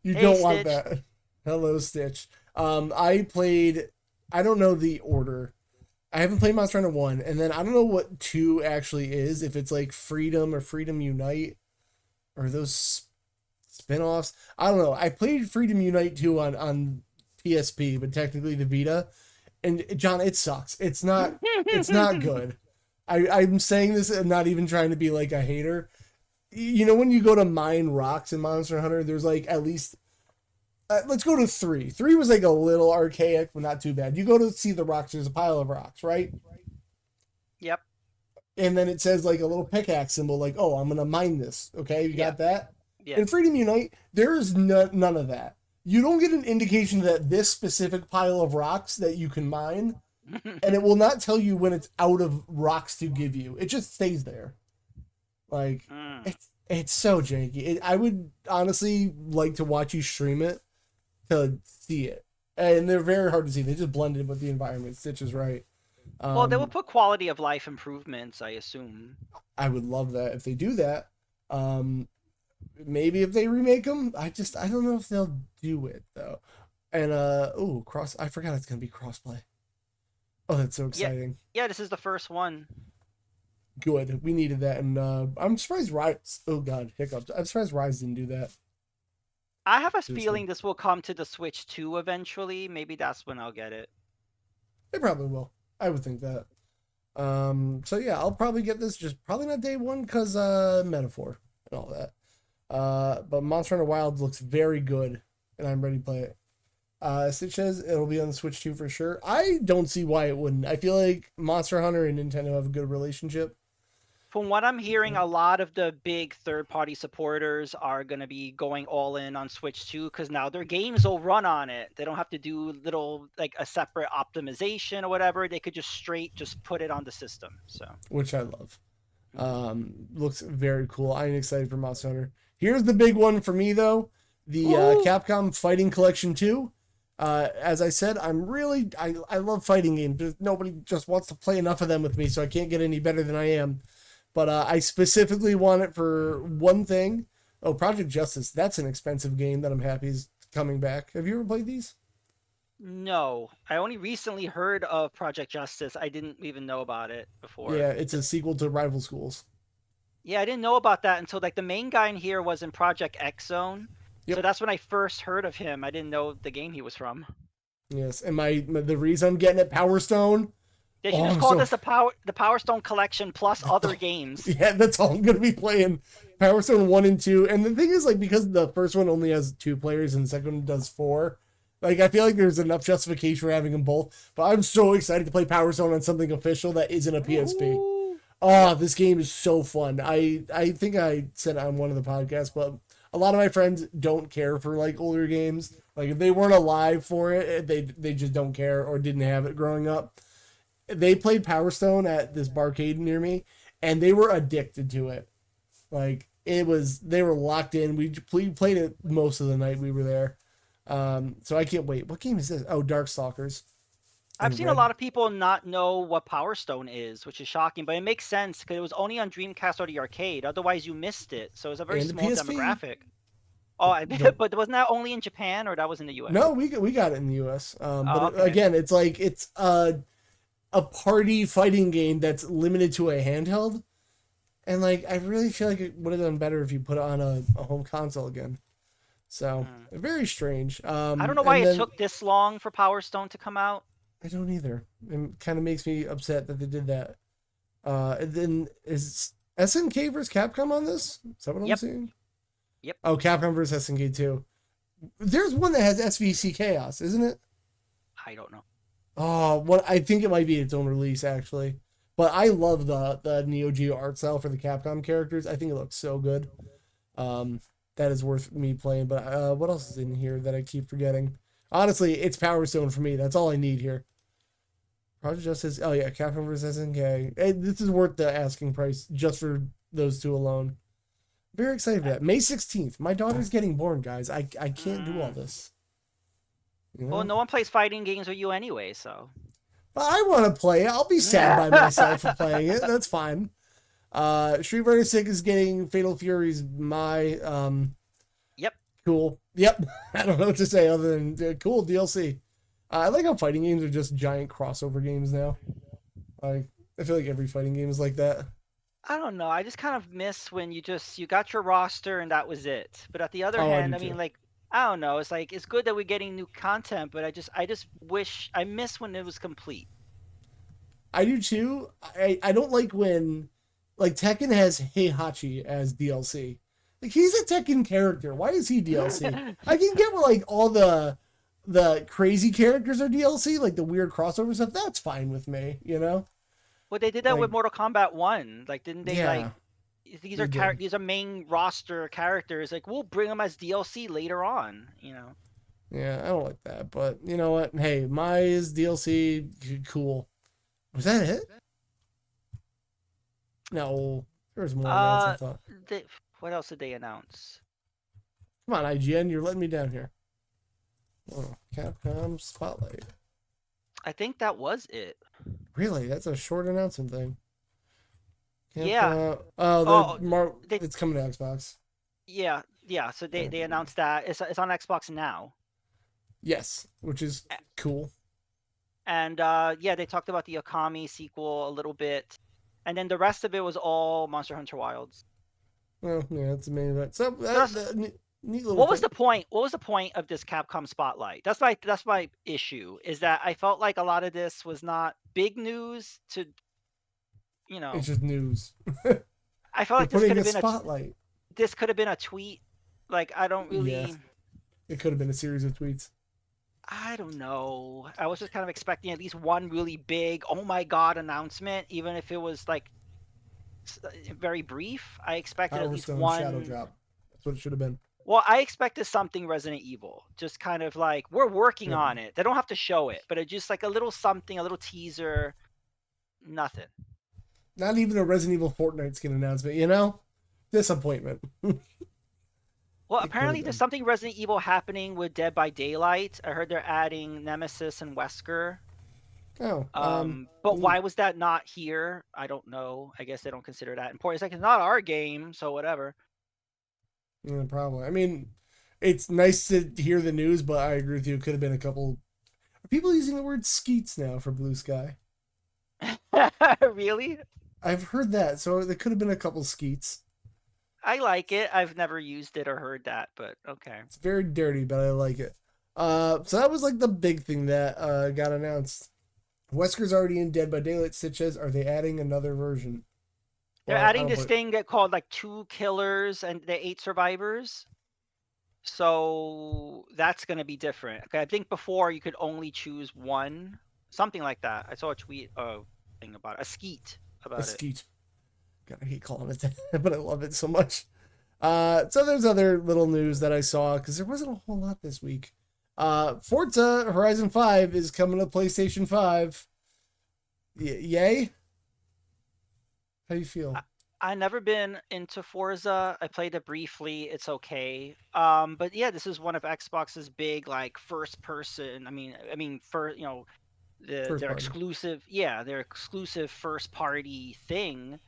[SPEAKER 1] You
[SPEAKER 2] Hey
[SPEAKER 1] don't want
[SPEAKER 2] Stitch.
[SPEAKER 1] that. Hello, Stitch. I played. I don't know the order. I haven't played Monster Hunter 1, and then I don't know what 2 actually is, if it's like Freedom or Freedom Unite, or those spin-offs. I don't know. I played Freedom Unite 2 on PSP, but technically the Vita. And John, it sucks. It's not good. I'm saying this and not even trying to be like a hater. You know when you go to mine rocks in Monster Hunter, there's like at least let's go to three. Three was like a little archaic, but not too bad. You go to see the rocks, there's a pile of rocks, right?
[SPEAKER 2] Yep.
[SPEAKER 1] And then it says like a little pickaxe symbol, like, oh, I'm gonna mine this. Okay, you
[SPEAKER 2] Yeah.
[SPEAKER 1] got that?
[SPEAKER 2] Yeah.
[SPEAKER 1] In Freedom Unite, there is none of that. You don't get an indication that this specific pile of rocks that you can mine, and it will not tell you when it's out of rocks to give you. It just stays there. Like
[SPEAKER 2] Mm.
[SPEAKER 1] it's so janky. I would honestly like to watch you stream it to see it. And they're very hard to see. They just blend in with the environment. Stitch is right.
[SPEAKER 2] Well, they will
[SPEAKER 1] Um,
[SPEAKER 2] put quality of life improvements, I assume.
[SPEAKER 1] I would love that if they do that. Um, maybe if they remake them, I don't know if they'll do it though. And cross. I forgot it's gonna be crossplay. Oh, that's so
[SPEAKER 2] Yeah.
[SPEAKER 1] exciting.
[SPEAKER 2] Yeah, this is the first one.
[SPEAKER 1] Good. We needed that, and I'm surprised Rise. Oh God, hiccups. I'm surprised Rise didn't do that.
[SPEAKER 2] I have a
[SPEAKER 1] Seriously,
[SPEAKER 2] feeling this will come to the Switch 2 eventually. Maybe that's when I'll get it.
[SPEAKER 1] they probably will. I would think that. So yeah, I'll probably get this. Just probably not day one because metaphor and all that. But Monster Hunter Wilds looks very good, and I'm ready to play it. Stitch says it'll be on the Switch 2 for sure. I don't see why it wouldn't. I feel like Monster Hunter and Nintendo have a good relationship.
[SPEAKER 2] From what I'm hearing, a lot of the big third-party supporters are going to be going all in on Switch 2 because now their games will run on it. They don't have to do little like a separate optimization or whatever. They could just straight just put it on the system. So
[SPEAKER 1] Which I love.
[SPEAKER 2] mhm.
[SPEAKER 1] Looks very cool. I'm excited for Monster Hunter. Here's the big one for me though: the
[SPEAKER 2] Woohoo!
[SPEAKER 1] Capcom Fighting Collection 2. As I said, I love fighting games. Nobody just wants to play enough of them with me, so I can't get any better than I am. But I specifically want it for one thing. Oh, Project Justice. That's an expensive game that I'm happy is coming back. Have you ever played these?
[SPEAKER 2] No, I only recently heard of Project Justice. I didn't even know about it before.
[SPEAKER 1] Yeah, it's a sequel to Rival Schools.
[SPEAKER 2] Yeah, I didn't know about that until like the main guy in here was in Project X Zone. So
[SPEAKER 1] Yep.
[SPEAKER 2] that's when I first heard of him. I didn't know the game he was from.
[SPEAKER 1] Yes, and the reason I'm getting it Power Stone.
[SPEAKER 2] They should
[SPEAKER 1] Oh,
[SPEAKER 2] just
[SPEAKER 1] I'm
[SPEAKER 2] call
[SPEAKER 1] so
[SPEAKER 2] this the Power Stone Collection plus other games.
[SPEAKER 1] yeah, that's all I'm gonna be playing. Power Stone 1 and 2. And the thing is, like, because the first one only has 2 players and the second one does 4, like, I feel like there's enough justification for having them both. But I'm so excited to play Power Stone on something official that isn't a PSP.
[SPEAKER 2] Ooh.
[SPEAKER 1] Oh,
[SPEAKER 2] Yep.
[SPEAKER 1] this game is so fun. I think I said it on one of the podcasts, but a lot of my friends don't care for like older games. Like if they weren't alive for it, they just don't care or didn't have it growing up. They played Power Stone at this barcade near me, and they were addicted to it. Like they were locked in. We played it most of the night we were there. So I can't wait. What game is this? Oh, Darkstalkers.
[SPEAKER 2] I've
[SPEAKER 1] And
[SPEAKER 2] seen a
[SPEAKER 1] Red.
[SPEAKER 2] lot of people not know what Power Stone is, which is shocking, but it makes sense because it was only on Dreamcast or the arcade. Otherwise, you missed it. So it's a very
[SPEAKER 1] And the
[SPEAKER 2] small
[SPEAKER 1] PSP.
[SPEAKER 2] demographic. Oh,
[SPEAKER 1] The
[SPEAKER 2] but wasn't that only in Japan or that was in the US?
[SPEAKER 1] No, we got it in the U.S.
[SPEAKER 2] Oh,
[SPEAKER 1] But
[SPEAKER 2] okay.
[SPEAKER 1] again, it's like it's a party fighting game that's limited to a handheld, and like I really feel like it would have done better if you put it on a home console again. So
[SPEAKER 2] Hmm.
[SPEAKER 1] very strange.
[SPEAKER 2] I don't know why
[SPEAKER 1] And
[SPEAKER 2] it
[SPEAKER 1] then
[SPEAKER 2] took this long for Power Stone to come out.
[SPEAKER 1] I don't either. It kind of makes me upset that they did that. And then is SNK versus Capcom on this? Is that what I'm
[SPEAKER 2] Yep.
[SPEAKER 1] seeing?
[SPEAKER 2] Yep.
[SPEAKER 1] Oh, Capcom versus SNK too. There's one that has SVC Chaos, isn't it?
[SPEAKER 2] I don't know.
[SPEAKER 1] Oh, what I think it might be its own release actually. But I love the Neo Geo art style for the Capcom characters. I think it looks so good. Um, that is worth me playing. But what else is in here that I keep forgetting? Honestly, it's Power Stone for me. That's all I need here. Project Justice. Oh yeah, Capcom vs SNK. This is worth the asking price just for those two alone. Very excited for that. May 16th. My daughter's getting born, guys. I can't do all
[SPEAKER 2] Mm.
[SPEAKER 1] this. You
[SPEAKER 2] Well,
[SPEAKER 1] know?
[SPEAKER 2] no one plays fighting games with you anyway, so.
[SPEAKER 1] But I want to play it. I'll be sad by myself for playing it. That's fine. Street Fighter 6 is getting Fatal Fury's my
[SPEAKER 2] Yep.
[SPEAKER 1] cool. Yep. I don't know what to say other than cool DLC. I like how fighting games are just giant crossover games now. Like I feel like every fighting game is like that.
[SPEAKER 2] I don't know. I just kind of miss when you got your roster and that was it. But at the other
[SPEAKER 1] Oh, I do
[SPEAKER 2] hand, I
[SPEAKER 1] too.
[SPEAKER 2] mean, like, I don't know. It's like it's good that we're getting new content, but I just wish I miss when it was complete.
[SPEAKER 1] I do too. I don't like when like Tekken has Heihachi as DLC. Like he's a Tekken character. Why is he DLC? I can get where like all the crazy characters are DLC, like the weird crossover stuff. That's fine with me, you know.
[SPEAKER 2] Well, they did that
[SPEAKER 1] Like
[SPEAKER 2] with Mortal Kombat 1. Like, didn't they like
[SPEAKER 1] yeah, they did.
[SPEAKER 2] these are main roster characters. Like, we'll bring them as DLC later on, you know.
[SPEAKER 1] Yeah, I don't like that, but you know what? Hey, my is DLC. Cool. Was that it? No, there was more announced. I
[SPEAKER 2] Uh,
[SPEAKER 1] thought.
[SPEAKER 2] they, what else did they announce?
[SPEAKER 1] Come on, IGN, you're letting me down here. Oh, Capcom Spotlight.
[SPEAKER 2] I think that was it.
[SPEAKER 1] Really? That's a short announcement thing.
[SPEAKER 2] Yeah.
[SPEAKER 1] Capcom. Oh,
[SPEAKER 2] Oh, they
[SPEAKER 1] It's coming to Xbox.
[SPEAKER 2] yeah. So
[SPEAKER 1] Yeah.
[SPEAKER 2] they announced that it's on Xbox now.
[SPEAKER 1] Yes, which is cool.
[SPEAKER 2] And yeah, they talked about the Okami sequel a little bit, and then the rest of it was all Monster Hunter Wilds.
[SPEAKER 1] Well, yeah, that's the main event. So
[SPEAKER 2] So
[SPEAKER 1] neat little
[SPEAKER 2] what was
[SPEAKER 1] thing.
[SPEAKER 2] the point? What was the point of this Capcom Spotlight? That's my issue. Is that I felt like a lot of this was not big news to, you know.
[SPEAKER 1] It's just news.
[SPEAKER 2] I felt
[SPEAKER 1] They're
[SPEAKER 2] like
[SPEAKER 1] putting a spotlight.
[SPEAKER 2] this could have been a tweet. Like I don't
[SPEAKER 1] Yeah,
[SPEAKER 2] really.
[SPEAKER 1] it could have been a series of tweets.
[SPEAKER 2] I don't know. I was just kind of expecting at least one really big, oh my god announcement, even if it was like very brief. I expected at
[SPEAKER 1] Power
[SPEAKER 2] least
[SPEAKER 1] Stone Shadow
[SPEAKER 2] one.
[SPEAKER 1] Drop. That's what it should have been.
[SPEAKER 2] Well, I expected something Resident Evil. Just kind of like, we're working
[SPEAKER 1] Yep.
[SPEAKER 2] on it. They don't have to show it, but it's just like a little something, a little teaser. Nothing.
[SPEAKER 1] Not even a Resident Evil Fortnite skin announcement, you know? Disappointment.
[SPEAKER 2] Well,
[SPEAKER 1] It could have
[SPEAKER 2] apparently there's
[SPEAKER 1] been.
[SPEAKER 2] something Resident Evil happening with Dead by Daylight. I heard they're adding Nemesis and Wesker.
[SPEAKER 1] Oh,
[SPEAKER 2] But
[SPEAKER 1] neat.
[SPEAKER 2] why was that not here? I don't know. I guess they don't consider that important. It's like it's not our game, so whatever.
[SPEAKER 1] Yeah, probably. I mean, it's nice to hear the news, but I agree with you. It could have been a couple. Are people using the word skeets now for Blue Sky?
[SPEAKER 2] Really?
[SPEAKER 1] I've heard that, so there could have been a couple skeets.
[SPEAKER 2] I like it. I've never used it or heard that, but okay.
[SPEAKER 1] It's very dirty, but I like it. So that was like the big thing that got announced. Wesker's already in Dead by Daylight. Stitch says, are they adding another version?
[SPEAKER 2] They're
[SPEAKER 1] Well, I
[SPEAKER 2] adding
[SPEAKER 1] don't
[SPEAKER 2] this
[SPEAKER 1] put
[SPEAKER 2] thing that called like 2 killers and the 8 survivors. So that's going to be different. Okay, I think before you could only choose one, something like that. I saw a tweet, thing about it, a skeet
[SPEAKER 1] a
[SPEAKER 2] about it.
[SPEAKER 1] skeet. God, I hate calling it that, but I love it so much. So there's other little news that I saw because there wasn't a whole lot this week. Forza Horizon 5 is coming to PlayStation 5. Yay? How do you feel?
[SPEAKER 2] I never been into Forza. I played it briefly. It's okay. But yeah, this is one of Xbox's big like first person. I mean, for
[SPEAKER 1] First
[SPEAKER 2] their
[SPEAKER 1] party.
[SPEAKER 2] exclusive, yeah, their exclusive first party thing.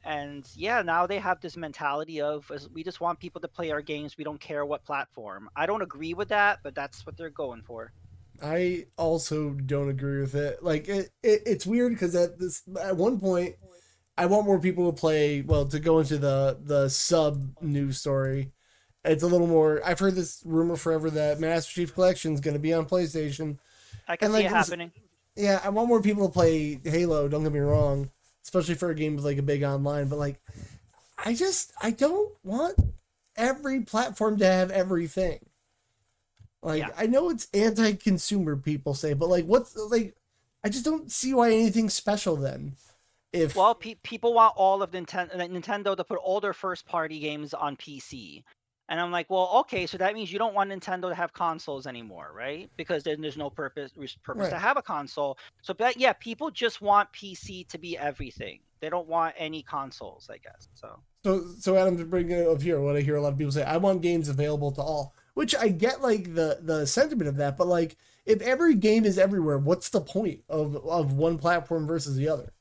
[SPEAKER 2] And yeah, now they have this mentality of we just want people to play our games. We don't care what platform. I don't agree with that, but that's what they're going for.
[SPEAKER 1] I also don't agree with it. Like it's weird because at one point I want more people to play. Well, to go into the sub news story, it's a little more. I've heard this rumor forever that Master Chief Collection is going to be on PlayStation,
[SPEAKER 2] I can
[SPEAKER 1] and
[SPEAKER 2] see
[SPEAKER 1] like,
[SPEAKER 2] it
[SPEAKER 1] listen,
[SPEAKER 2] happening.
[SPEAKER 1] yeah, I want more people to play Halo. Don't get me wrong, especially for a game with like a big online. But like, I don't want every platform to have everything. Like
[SPEAKER 2] Yeah.
[SPEAKER 1] I know it's anti-consumer, people say, but like what's like I just don't see why anything's special then. If
[SPEAKER 2] Well, people want all of Nintendo to put all their first party games on PC. And I'm like, well, okay, so that means you don't want Nintendo to have consoles anymore, right? Because then there's no purpose to
[SPEAKER 1] right.
[SPEAKER 2] have a console. So, but yeah, people just want PC to be everything. They don't want any consoles, I guess. So,
[SPEAKER 1] So Adam, to bring it up here, what I hear a lot of people say, I want games available to all. Which I get like the sentiment of that, but like if every game is everywhere, what's the point of one platform versus the other?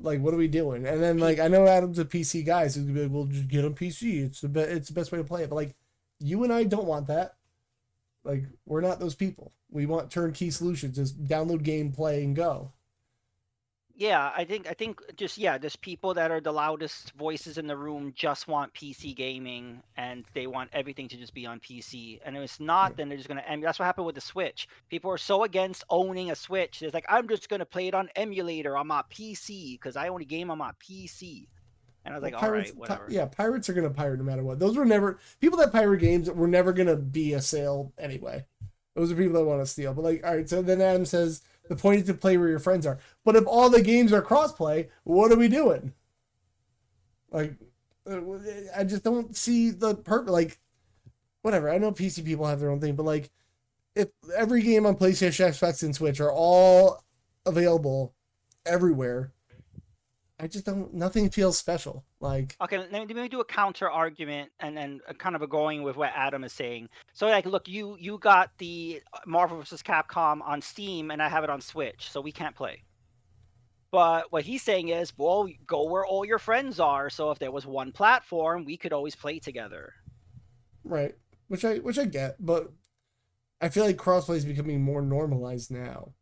[SPEAKER 1] Like what are we doing? And then
[SPEAKER 2] pe-
[SPEAKER 1] like I know Adam's a PC guy, so he's gonna be like, well, just get on PC. It's the best way to play it. But like you and I don't want that. Like we're not those people. We want turnkey solutions. Just download game, play, and go.
[SPEAKER 2] yeah, I think just yeah, just people that are the loudest voices in the room just want PC gaming and they want everything to just be on PC. And if it's
[SPEAKER 1] Yeah.
[SPEAKER 2] not, then they're just gonna and that's what happened with the Switch. People are so against owning a Switch. It's like I'm just gonna play it on emulator on my PC because I only game on my PC. And I was
[SPEAKER 1] Well,
[SPEAKER 2] like, all
[SPEAKER 1] pirates,
[SPEAKER 2] right, whatever.
[SPEAKER 1] yeah, pirates are gonna pirate no matter what. Those were never people that pirate games were never gonna be a sale anyway. Those are people that want to steal. But like, all right, so then Adam says the point is to play where your friends are. But if all the games are crossplay, what are we doing? Like, I just don't see the purpose. Like, whatever. I know PC people have their own thing, but like, if every game on PlayStation, Xbox, and Switch are all available everywhere, I just don't. Nothing feels special. Like,
[SPEAKER 2] Okay, let me do a counter argument and then kind of going with what Adam is saying. So like, look, you got the Marvel vs. Capcom on Steam and I have it on Switch, so we can't play. But what he's saying is, well, go where all your friends are. So if there was one platform, we could always play together.
[SPEAKER 1] right, which I get, but I feel like crossplay is becoming more normalized now.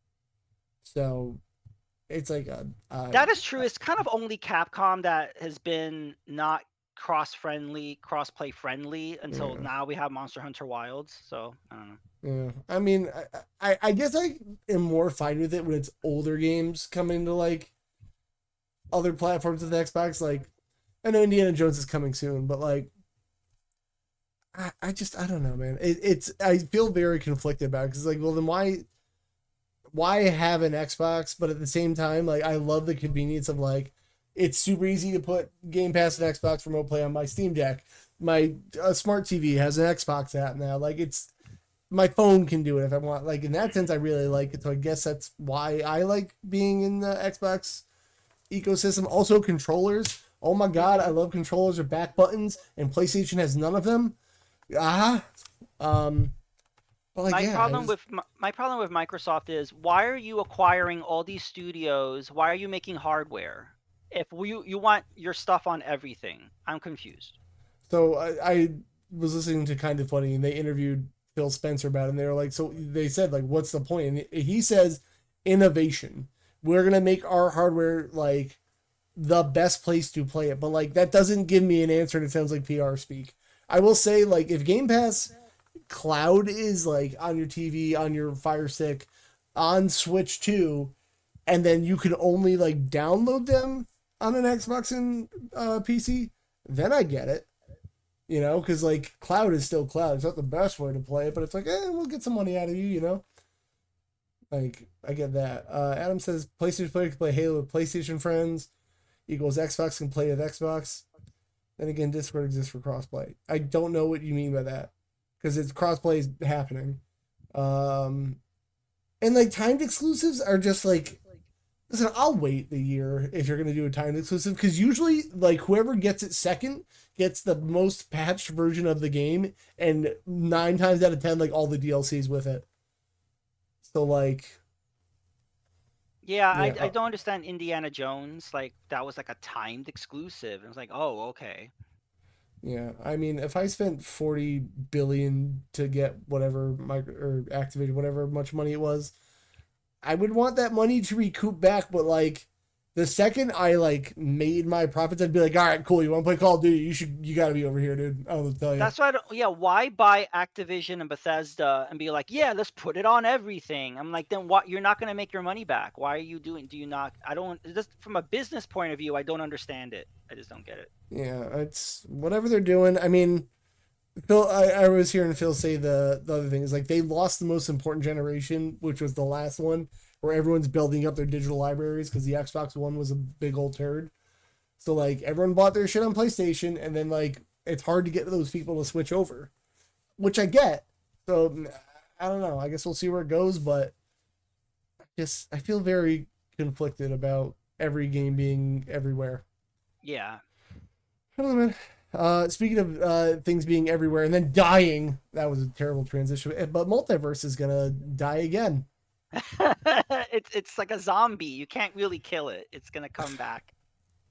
[SPEAKER 1] So it's like
[SPEAKER 2] That is true. It's kind of only Capcom that has been not cross-play friendly until
[SPEAKER 1] yeah.
[SPEAKER 2] now we have Monster Hunter Wilds. So I don't know.
[SPEAKER 1] Yeah, I mean, I guess I am more fine with it when it's older games coming to like other platforms of the Xbox. Like, I know Indiana Jones is coming soon, but like, I don't know, man. It's I feel very conflicted about it because like, well, then why have an Xbox? But at the same time, like, I love the convenience of like, it's super easy to put Game Pass and Xbox Remote Play on my Steam Deck. My smart TV has an Xbox app now. Like, it's my phone can do it if I want. Like in that sense, I really like it. So I guess that's why I like being in the Xbox ecosystem. Also, controllers. Oh my god, I love controllers or back buttons, and PlayStation has none of them. Ah, um, but like
[SPEAKER 2] My
[SPEAKER 1] yeah, I
[SPEAKER 2] problem
[SPEAKER 1] just
[SPEAKER 2] with my problem with Microsoft is why are you acquiring all these studios? Why are you making hardware? If you want your stuff on everything, I'm confused.
[SPEAKER 1] so I was listening to Kind of Funny, and they interviewed Phil Spencer about it, and they were like, so they said like, what's the point? And he says innovation. We're gonna make our hardware like the best place to play it. But like that doesn't give me an answer and it sounds like PR speak. I will say like if Game Pass Cloud is like on your TV, on your Fire Stick, on Switch too, and then you can only like download them on an Xbox and PC, then I get it. You know, because like Cloud is still Cloud. It's not the best way to play it, but it's like, we'll get some money out of you. You know, like I get that. Adam says PlayStation player can play Halo with PlayStation friends equals Xbox can play with Xbox. Then again, Discord exists for crossplay. I don't know what you mean by that because it's crossplay is happening. And like timed exclusives are just like, listen, I'll wait the year if you're gonna do a timed exclusive because usually like whoever gets it second gets the most patched version of the game, and 9 times out of 10, like all the DLCs with it. So like,
[SPEAKER 2] Yeah,
[SPEAKER 1] yeah,
[SPEAKER 2] I don't understand Indiana Jones. Like that was like a timed exclusive. It was like, oh, okay.
[SPEAKER 1] yeah. I mean, if I spent 40 billion to get whatever or activated whatever much money it was, I would want that money to recoup back. But like, the second I like made my profits, I'd be like, all right, cool. You want to play Call of Duty? You got to be over here, dude. I don't know what to tell you.
[SPEAKER 2] That's why. Yeah, why buy Activision and Bethesda and be like, yeah, let's put it on everything? I'm like, then what? You're not gonna make your money back. Why are you doing? Do you not? I don't. Just from a business point of view, I don't understand it. I just don't get it.
[SPEAKER 1] Yeah, it's whatever they're doing. I mean, Phil, I was hearing Phil say the other thing is like they lost the most important generation, which was the last one, where everyone's building up their digital libraries because the Xbox One was a big old turd. So like everyone bought their shit on PlayStation, and then like it's hard to get those people to switch over, which I get. So I don't know. I guess we'll see where it goes, but just I feel very conflicted about every game being everywhere.
[SPEAKER 2] Yeah.
[SPEAKER 1] I don't know, man. Speaking of things being everywhere and then dying, that was a terrible transition. But multiverse is gonna die again.
[SPEAKER 2] It's like a zombie. You can't really kill it. It's gonna come back.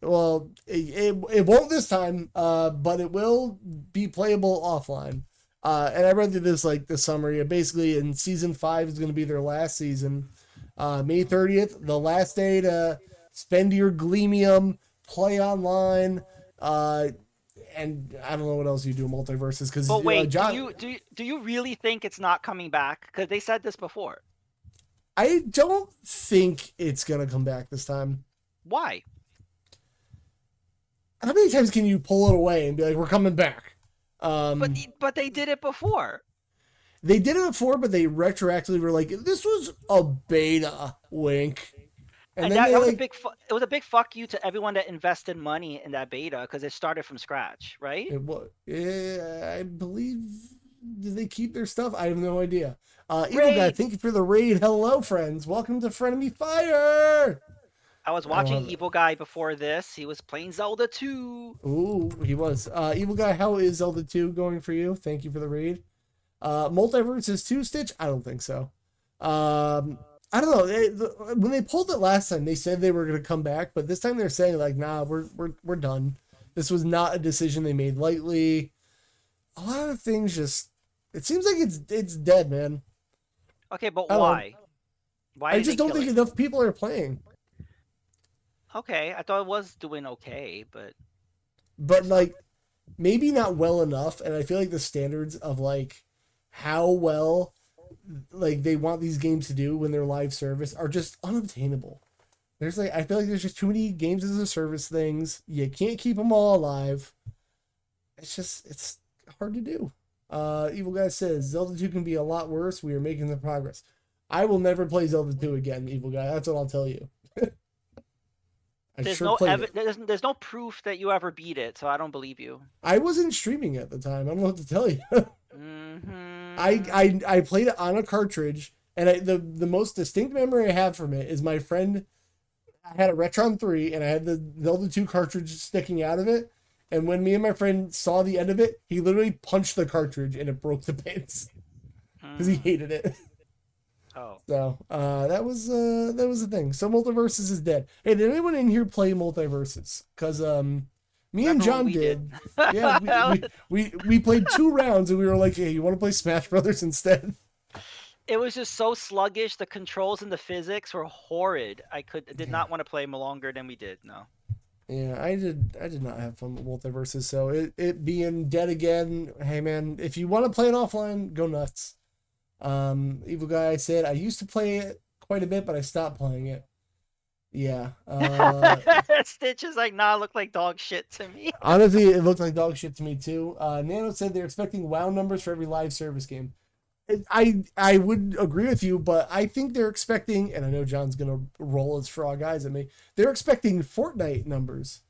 [SPEAKER 1] Well, it won't this time, but it will be playable offline. And I read through this like the summary. Basically, in season 5 is going to be their last season. May 30th, the last day to spend your Gleamium, play online, and I don't know what else you do in multiverses because.
[SPEAKER 2] But wait, do you really think it's not coming back? Because they said this before.
[SPEAKER 1] I don't think it's gonna come back this time.
[SPEAKER 2] Why?
[SPEAKER 1] How many times can you pull it away and be like, "We're coming back"?
[SPEAKER 2] But they did it before.
[SPEAKER 1] They did it before, but they retroactively were like, "This was a beta." Wink.
[SPEAKER 2] And
[SPEAKER 1] then
[SPEAKER 2] that was it was a big fuck you to everyone that invested money in that beta because it started from scratch, right?
[SPEAKER 1] It was. I believe. Did they keep their stuff? I have no idea. Evil Guy, thank you for the raid. Hello, friends. Welcome to Frenemy Fire.
[SPEAKER 2] I was watching Evil Guy before this. He was playing Zelda 2.
[SPEAKER 1] Ooh, he was. Evil Guy, how is Zelda 2 going for you? Thank you for the raid. Multiverse is 2 Stitch? I don't think so. I don't know. When they pulled it last time, they said they were going to come back, but this time they're saying like, nah, we're done. This was not a decision they made lightly. A lot of things just, it seems like it's dead, man.
[SPEAKER 2] Okay, but why? Why?
[SPEAKER 1] I just don't think enough people are playing.
[SPEAKER 2] Okay, I thought it was doing okay, but
[SPEAKER 1] like maybe not well enough, and I feel like the standards of like how well like they want these games to do when they're live service are just unobtainable. There's like I feel like there's just too many games as a service things. You can't keep them all alive. It's hard to do. Evil Guy says Zelda 2 can be a lot worse. We are making the progress. I will never play Zelda 2 again, Evil Guy. That's what I'll tell you.
[SPEAKER 2] there's no proof that you ever beat it, so I don't believe you.
[SPEAKER 1] I wasn't streaming at the time. I don't know what to tell you.
[SPEAKER 2] Mm-hmm.
[SPEAKER 1] I played it on a cartridge, and the most distinct memory I have from it is my friend. I had a Retron 3, and I had the Zelda 2 cartridge sticking out of it. And when me and my friend saw the end of it, he literally punched the cartridge, and it broke the pins because he hated it.
[SPEAKER 2] Oh,
[SPEAKER 1] so that was the thing. So Multiverses is dead. Hey, did anyone in here play Multiverses? Because me and John did. Yeah, we played 2 rounds, and we were like, "Hey, you want to play Smash Brothers instead?"
[SPEAKER 2] It was just so sluggish. The controls and the physics were horrid. I did not want to play longer than we did. No.
[SPEAKER 1] Yeah, I did not have fun with multiverses. So it being dead again. Hey man, if you want to play it offline, go nuts. Evil Guy said I used to play it quite a bit, but I stopped playing it. Yeah.
[SPEAKER 2] Stitch is like, nah, look like dog shit to me.
[SPEAKER 1] Honestly, it looked like dog shit to me too. Nano said they're expecting WoW numbers for every live service game. I would agree with you, but I think they're expecting, and I know John's gonna roll his frog eyes at me. They're expecting Fortnite numbers,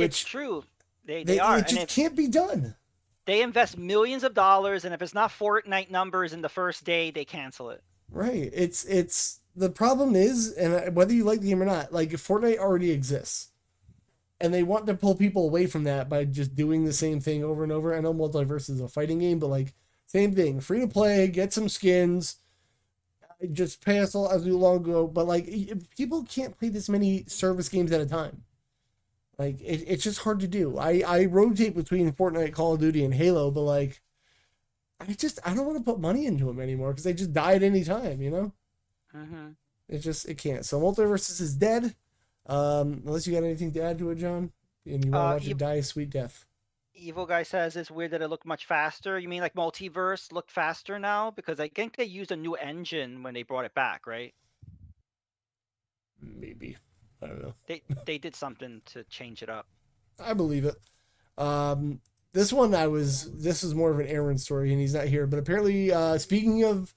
[SPEAKER 2] It's
[SPEAKER 1] which
[SPEAKER 2] true. They
[SPEAKER 1] they
[SPEAKER 2] are.
[SPEAKER 1] it
[SPEAKER 2] And
[SPEAKER 1] just
[SPEAKER 2] if
[SPEAKER 1] can't be done.
[SPEAKER 2] they invest millions of dollars, and if it's not Fortnite numbers in the first day, they cancel it.
[SPEAKER 1] Right. It's the problem is, and whether you like the game or not, like Fortnite already exists, and they want to pull people away from that by just doing the same thing over and over. I know Multiverse is a fighting game, but like same thing, free to play, get some skins, just pay us all as we long ago. But like people can't play this many service games at a time. Like it's just hard to do. I rotate between Fortnite, Call of Duty, and Halo, but like I don't want to put money into them anymore because they just die at any time. You know,
[SPEAKER 2] Hmm.
[SPEAKER 1] it can't. So Multiverses is dead. Unless you got anything to add to it, John, and you want to watch it die a sweet death.
[SPEAKER 2] Evil Guy says it's weird that it looked much faster. You mean like Multiverse looked faster now? Because I think they used a new engine when they brought it back, right?
[SPEAKER 1] Maybe, I don't know.
[SPEAKER 2] They did something to change it up.
[SPEAKER 1] I believe it. Um, this is more of an Aaron story, and he's not here. But apparently, speaking of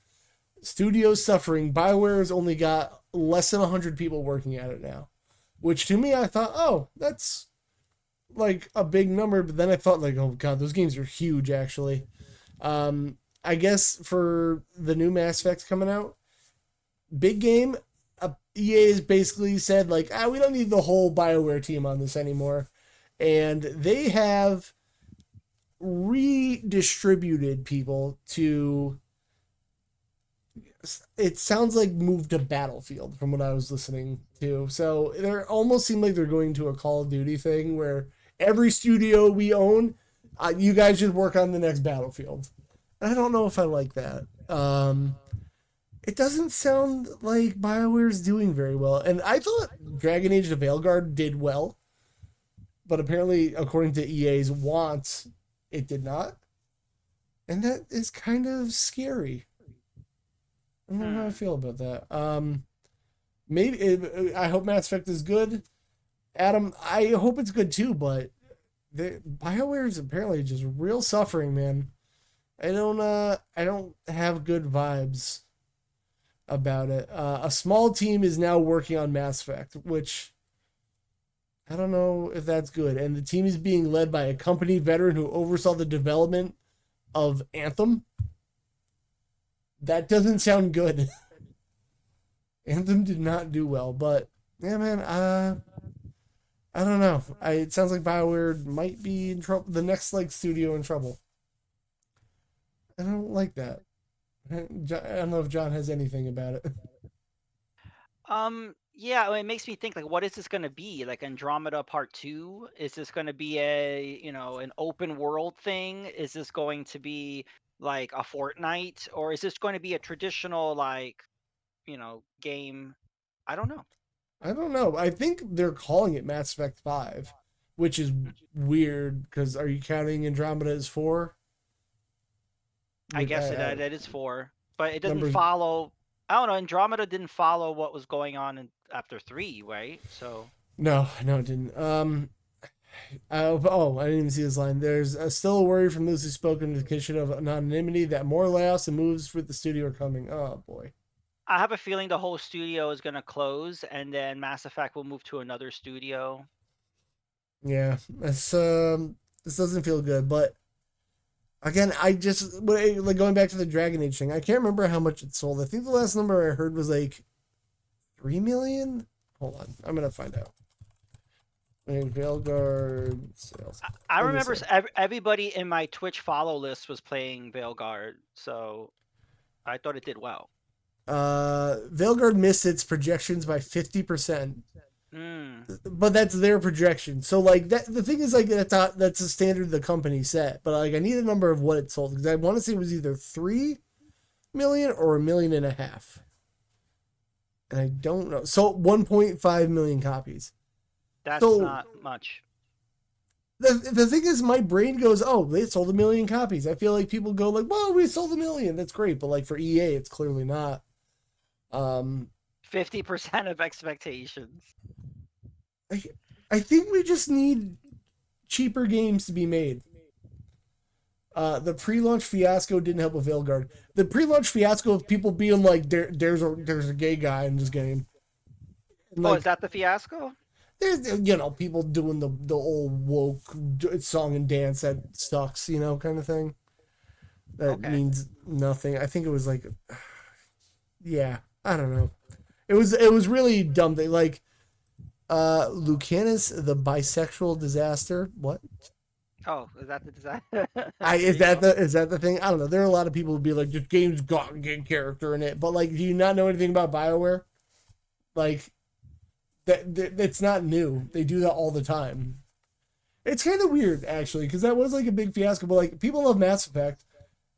[SPEAKER 1] studios suffering, Bioware's only got less than 100 people working at it now, which to me I thought, oh, that's like a big number. But then I thought like, oh god, those games are huge actually. I guess for the new Mass Effect coming out, big game. EA has basically said like, we don't need the whole Bioware team on this anymore, and they have redistributed people to. It sounds like move to Battlefield from what I was listening to. So they almost seem like they're going to a Call of Duty thing where every studio we own, you guys should work on the next Battlefield. I don't know if I like that. It doesn't sound like BioWare's doing very well. And I thought Dragon Age: The Veilguard did well, but apparently, according to EA's wants, it did not. And that is kind of scary. I don't know how I feel about that. Maybe I hope Mass Effect is good. Adam, I hope it's good too, but BioWare is apparently just real suffering, man. I don't have good vibes about it. A small team is now working on Mass Effect, which I don't know if that's good. And the team is being led by a company veteran who oversaw the development of Anthem. That doesn't sound good. Anthem did not do well, but yeah, man, I don't know. It sounds like BioWare might be in trouble. The next like studio in trouble. I don't like that. I don't know if John has anything about it.
[SPEAKER 2] Yeah, I mean, it makes me think like, what is this going to be? Like Andromeda Part 2? Is this going to be an open world thing? Is this going to be like a Fortnite, or is this going to be a traditional like, game? I don't know.
[SPEAKER 1] I don't know. I think they're calling it Mass Effect 5, which is weird because are you counting Andromeda as 4?
[SPEAKER 2] I guess that is 4, but it doesn't
[SPEAKER 1] Numbers.
[SPEAKER 2] follow. I don't know. Andromeda didn't follow what was going on after 3, right? So
[SPEAKER 1] No, it didn't. I didn't even see this line. There's still a worry from those who spoke in the condition of anonymity that more layoffs and moves with the studio are coming. Oh boy.
[SPEAKER 2] I have a feeling the whole studio is going to close, and then Mass Effect will move to another studio.
[SPEAKER 1] Yeah, this doesn't feel good. But again, I just like going back to the Dragon Age thing. I can't remember how much it sold. I think the last number I heard was like 3 million. Hold on, I'm gonna find out. Veilguard sales.
[SPEAKER 2] I remember everybody in my Twitch follow list was playing Veilguard, so I thought it did well.
[SPEAKER 1] Veilguard missed its projections by 50%.
[SPEAKER 2] Mm.
[SPEAKER 1] But that's their projection. So like that, the thing is like that's a standard the company set. But like I need a number of what it sold because I want to say it was either 3 million or 1.5 million, and I don't know. So 1.5 million copies.
[SPEAKER 2] That's
[SPEAKER 1] So
[SPEAKER 2] not much.
[SPEAKER 1] the thing is, my brain goes, "Oh, they sold 1 million copies." I feel like people go like, "Well, we sold 1 million. That's great," but like for EA, it's clearly not. Um,
[SPEAKER 2] 50% of expectations.
[SPEAKER 1] I, I think we just need cheaper games to be made. The pre-launch fiasco didn't help with Veilguard. The pre-launch fiasco of people being like, there's a gay guy in this game," and
[SPEAKER 2] Oh, is
[SPEAKER 1] like
[SPEAKER 2] that the fiasco?
[SPEAKER 1] there's people doing the old woke song and dance that sucks, kind of thing. That
[SPEAKER 2] Okay.
[SPEAKER 1] means nothing. I think it was like, yeah, I don't know. It was really dumb. They like Lucanus the bisexual disaster. What?
[SPEAKER 2] Oh, is that the design?
[SPEAKER 1] I
[SPEAKER 2] There
[SPEAKER 1] is
[SPEAKER 2] you
[SPEAKER 1] that
[SPEAKER 2] go.
[SPEAKER 1] the thing? I don't know. There are a lot of people who be like, this game's got a gay character in it, but like, do you not know anything about Bioware? Like that's not new. They do that all the time. It's kind of weird actually, because that was like a big fiasco. But like, people love Mass Effect,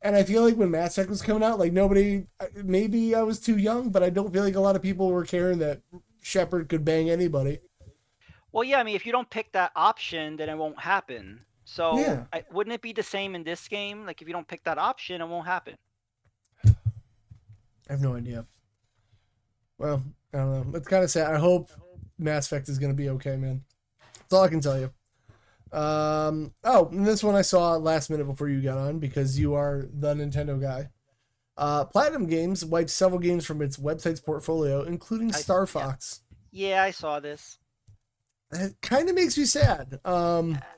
[SPEAKER 1] and I feel like when Mass Effect was coming out, like nobody. Maybe I was too young, but I don't feel like a lot of people were caring that Shepard could bang anybody.
[SPEAKER 2] Well, yeah, I mean, if you don't pick that option, then it won't happen. So,
[SPEAKER 1] Yeah,
[SPEAKER 2] wouldn't it be the same in this game? Like, if you don't pick that option, it won't happen.
[SPEAKER 1] I have no idea. Well, I don't know. It's kind of sad. I hope Mass Effect is gonna be okay, man. That's all I can tell you. And this one I saw last minute before you got on because you are the Nintendo guy. Platinum Games wiped several games from its website's portfolio, including Star
[SPEAKER 2] Yeah,
[SPEAKER 1] Fox.
[SPEAKER 2] yeah, I saw this.
[SPEAKER 1] It kind of makes me sad.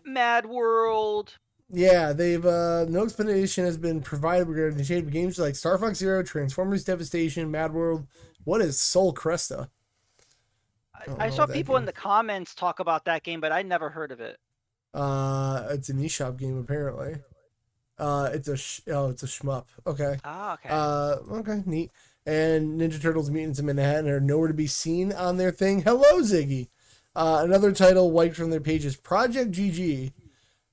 [SPEAKER 2] Mad World.
[SPEAKER 1] Yeah, they've no explanation has been provided regarding the shape of games like Star Fox Zero, Transformers Devastation, Mad World. What is Soul Cresta? I don't
[SPEAKER 2] I
[SPEAKER 1] know
[SPEAKER 2] saw
[SPEAKER 1] what that
[SPEAKER 2] people in
[SPEAKER 1] game.
[SPEAKER 2] the comments talk about that game, but I never heard of it.
[SPEAKER 1] It's an eShop game apparently. It's a shmup. Okay.
[SPEAKER 2] Ah, okay.
[SPEAKER 1] Okay, neat. And Ninja Turtles Mutants in Manhattan are nowhere to be seen on their thing. Hello, Ziggy. Another title wiped from their page is Project GG,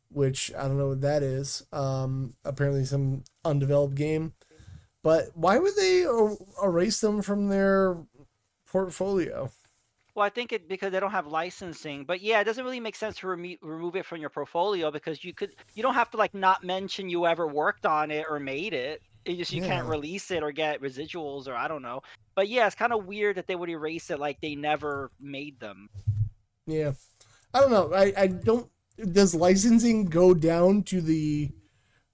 [SPEAKER 1] which I don't know what that is. Apparently some undeveloped game. But why would they erase them from their portfolio?
[SPEAKER 2] Well, I think it because they don't have licensing, but yeah, it doesn't really make sense to remove it from your portfolio because you don't have to like not mention you ever worked on it or made it. It just you can't
[SPEAKER 1] Yeah,
[SPEAKER 2] release it or get residuals or I don't know. But yeah, it's kind of weird that they would erase it like they never made them.
[SPEAKER 1] yeah. I don't know. I don't. Does licensing go down to the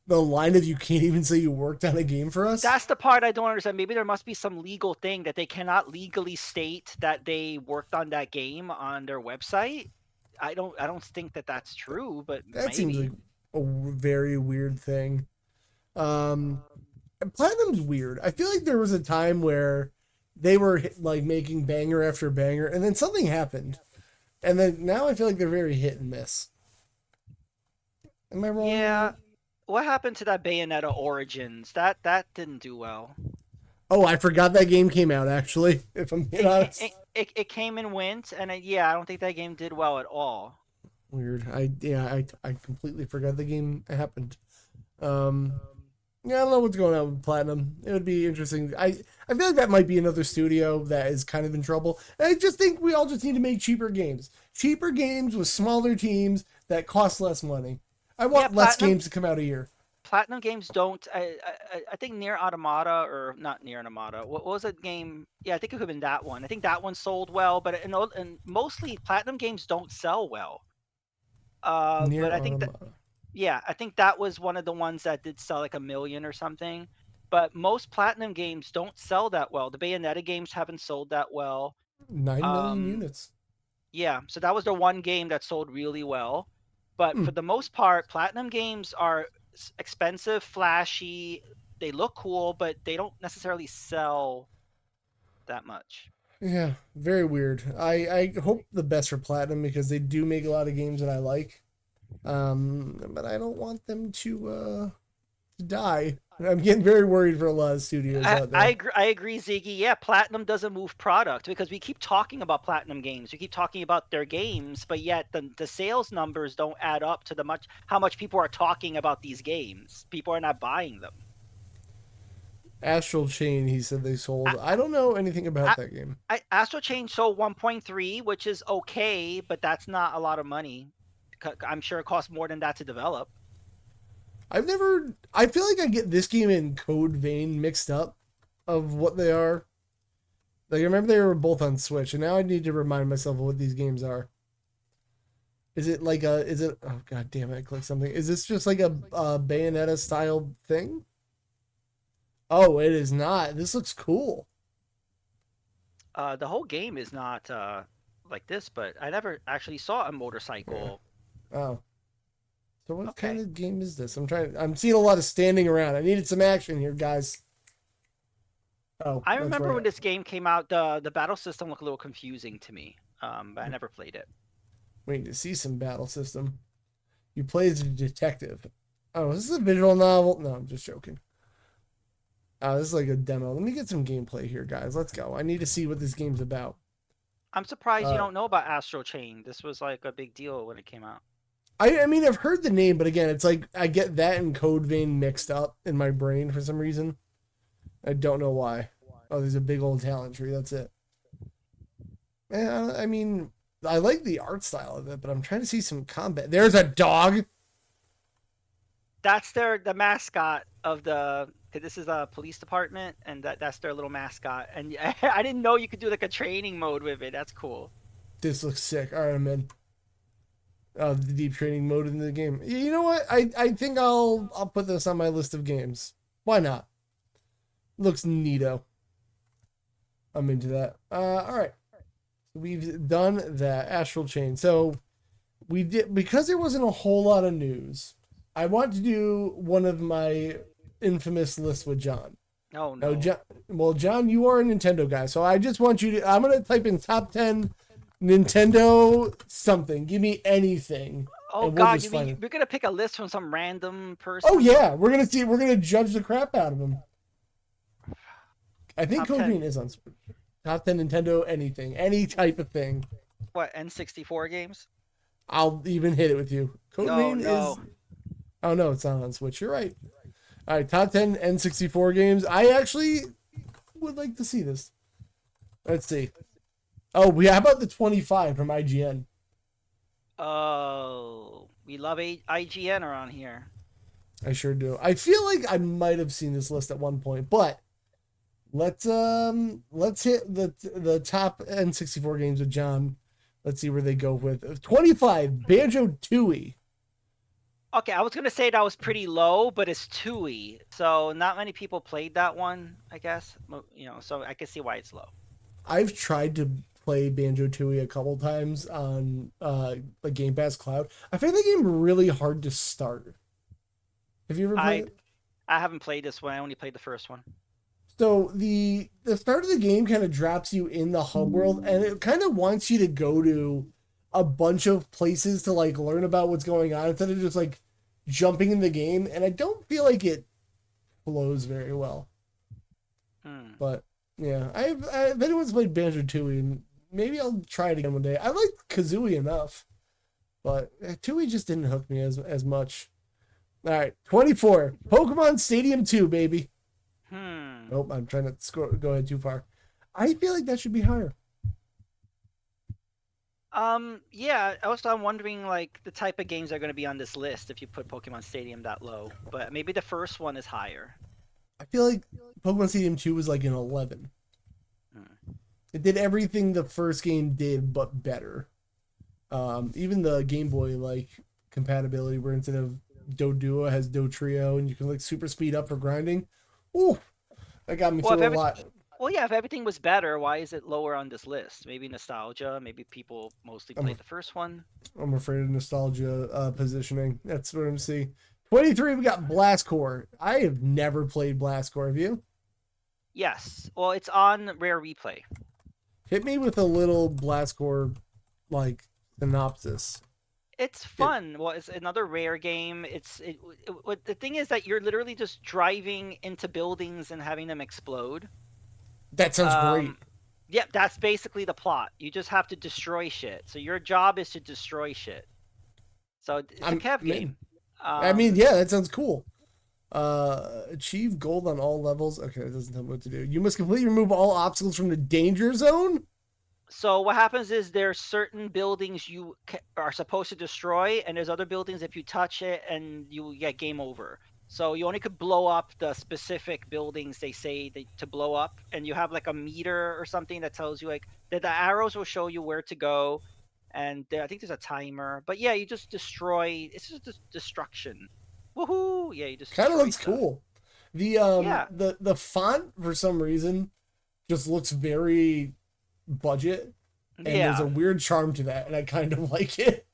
[SPEAKER 1] line of you can't even say you worked on a game for us?
[SPEAKER 2] That's the part I don't understand. Maybe there must be some legal thing that they cannot legally state that they worked on that game on their website. I don't think that that's true, but
[SPEAKER 1] That seems like
[SPEAKER 2] maybe.
[SPEAKER 1] a very weird thing. Um, Platinum's weird. I feel like there was a time where they were like making banger after banger, and then something happened, and then now I feel like they're very hit and miss. Am I wrong on
[SPEAKER 2] Yeah,
[SPEAKER 1] that?
[SPEAKER 2] what happened to that Bayonetta Origins? That didn't do well.
[SPEAKER 1] Oh, I forgot that game came out. Actually, if I'm being
[SPEAKER 2] It ca-
[SPEAKER 1] honest,
[SPEAKER 2] it came and went, and yeah, I don't think that game did well at all.
[SPEAKER 1] weird. I completely forgot the game happened. Um, Yeah, I don't know what's going on with Platinum. It would be interesting. I feel like that might be another studio that is kind of in trouble. And I just think we all just need to make cheaper games. Cheaper games with smaller teams that cost less money. I
[SPEAKER 2] Yeah,
[SPEAKER 1] want less games to come out a year.
[SPEAKER 2] Platinum Games don't. I think Near Automata or not Near Automata. What was that game? Yeah, I think it could have been that one. I think that one sold well, but and mostly Platinum Games don't sell well. But
[SPEAKER 1] Near
[SPEAKER 2] I think that
[SPEAKER 1] Automata.
[SPEAKER 2] yeah, I think that was one of the ones that did sell like 1 million or something. But most Platinum games don't sell that well. The Bayonetta games haven't sold that well.
[SPEAKER 1] 9 million
[SPEAKER 2] Um,
[SPEAKER 1] units.
[SPEAKER 2] yeah, so that was the one game that sold really well. But
[SPEAKER 1] Hmm.
[SPEAKER 2] for the most part, Platinum games are expensive, flashy, they look cool, but they don't necessarily sell that much.
[SPEAKER 1] Yeah, very weird. I hope the best for Platinum because they do make a lot of games that I like. But I don't want them to die. I'm getting very worried for a lot of studios out there.
[SPEAKER 2] I agree, Ziggy. Yeah, Platinum doesn't move product because we keep talking about Platinum games. We keep talking about their games, but yet the sales numbers don't add up to the much how much people are talking about these games. People are not buying them.
[SPEAKER 1] Astral Chain, he said they sold. I don't know anything about that game.
[SPEAKER 2] Astral Chain sold 1.3, which is okay, but that's not a lot of money. I'm sure it costs more than that to develop.
[SPEAKER 1] I feel like I get this game and Code Vein mixed up of what they are. Like, I remember they were both on Switch, and now I need to remind myself of what these games are. Oh god damn it, I clicked something. Is this just like a Bayonetta style thing? Oh, it is not. This looks cool.
[SPEAKER 2] The whole game is not like this, but I never actually saw a motorcycle.
[SPEAKER 1] Yeah. Oh. So what kind of game is this? I'm seeing a lot of standing around. I needed some action here, guys. Oh,
[SPEAKER 2] I remember when this game came out, the battle system looked a little confusing to me, but I never played it.
[SPEAKER 1] Waiting to see some battle system. You play as a detective. Oh, is this a visual novel? No, I'm just joking. This is like a demo. Let me get some gameplay here, guys. Let's go. I need to see what this game's about.
[SPEAKER 2] I'm surprised you don't know about Astral Chain. This was like a big deal when it came out.
[SPEAKER 1] I mean, I've heard the name, but again, it's like I get that and Code Vein mixed up in my brain for some reason. I don't know why. Oh, there's a big old talent tree. That's it. I mean, I like the art style of it, but I'm trying to see some combat. There's a dog.
[SPEAKER 2] That's the mascot of the. This is a police department, and that's their little mascot. And I didn't know you could do like a training mode with it. That's cool.
[SPEAKER 1] This looks sick. All right, I'm in. The deep training mode in the game. You know what? I think I'll put this on my list of games. Why not? Looks neato. I'm into that. All right. We've done that. Astral Chain. So we did, because there wasn't a whole lot of news. I want to do one of my infamous lists with John.
[SPEAKER 2] Oh no.
[SPEAKER 1] John, you are a Nintendo guy, so I just want you to. I'm gonna type in top 10 Nintendo something. Give me anything.
[SPEAKER 2] Oh god, we're gonna pick a list from some random person?
[SPEAKER 1] Oh yeah, we're gonna judge the crap out of him. I think Code Vein is on top 10 Nintendo anything, any type of thing.
[SPEAKER 2] What, N64 games?
[SPEAKER 1] I'll even hit it with you. Code Vein
[SPEAKER 2] is.
[SPEAKER 1] Oh no, it's not on Switch. You're right. All right, top 10 N64 games. I actually would like to see this. Let's see. Oh, how about the 25 from IGN?
[SPEAKER 2] Oh, we love IGN around here.
[SPEAKER 1] I sure do. I feel like I might have seen this list at one point, but let's hit the top N64 games with John. Let's see where they go with 25 Banjo-Tooie.
[SPEAKER 2] Okay, I was gonna say that was pretty low, but it's Tooie, so not many people played that one, I guess. So I can see why it's low.
[SPEAKER 1] I've tried to play Banjo-Tooie a couple times on like Game Pass Cloud. I find the game really hard to start. Have you ever played it?
[SPEAKER 2] I haven't played this one. I only played the first one.
[SPEAKER 1] So the start of the game kind of drops you in the hub world, and it kind of wants you to go to a bunch of places to like learn about what's going on instead of just like jumping in the game. And I don't feel like it flows very well. But yeah, if anyone's played Banjo-Tooie, maybe I'll try it again one day. I like Kazooie enough, but Tooie just didn't hook me as much. All right, 24 Pokemon Stadium 2, baby. Nope, I'm trying to go ahead too far. I feel like that should be higher.
[SPEAKER 2] Yeah, also I'm wondering like the type of games that are going to be on this list if you put Pokemon Stadium that low, but maybe the first one is higher.
[SPEAKER 1] I feel like Pokemon Stadium 2 was like an 11. It did everything the first game did, but better. Even the Game Boy like compatibility, where instead of Doduo has Dotrio, and you can like super speed up for grinding. Ooh, that got me through a lot.
[SPEAKER 2] Well, yeah, if everything was better, why is it lower on this list? Maybe nostalgia. Maybe people mostly played the first one.
[SPEAKER 1] I'm afraid of nostalgia positioning. That's what I'm seeing. 23, we got Blast Core. I have never played Blast Core. Have you?
[SPEAKER 2] Yes. Well, it's on Rare Replay.
[SPEAKER 1] Hit me with a little Blast Core, like, synopsis.
[SPEAKER 2] It's fun. Well, it's another Rare game. The thing is that you're literally just driving into buildings and having them explode.
[SPEAKER 1] That sounds great.
[SPEAKER 2] Yep, that's basically the plot. You just have to destroy shit. So your job is to destroy shit. So it's a Kev game.
[SPEAKER 1] I mean, yeah, that sounds cool. Achieve gold on all levels. Okay, that doesn't tell me what to do. You must completely remove all obstacles from the danger zone.
[SPEAKER 2] So what happens is there's certain buildings you are supposed to destroy, and there's other buildings if you touch it and you get game over. So you only could blow up the specific buildings they say to blow up, and you have like a meter or something that tells you like that the arrows will show you where to go, and I think there's a timer. But yeah, you just destroy. It's just destruction. Woohoo! Yeah, you just
[SPEAKER 1] Kind of
[SPEAKER 2] destroy
[SPEAKER 1] looks
[SPEAKER 2] stuff.
[SPEAKER 1] cool.
[SPEAKER 2] Yeah,
[SPEAKER 1] The font for some reason just looks very budget, and there's a
[SPEAKER 2] yeah,
[SPEAKER 1] weird charm to that, and I kind of like it.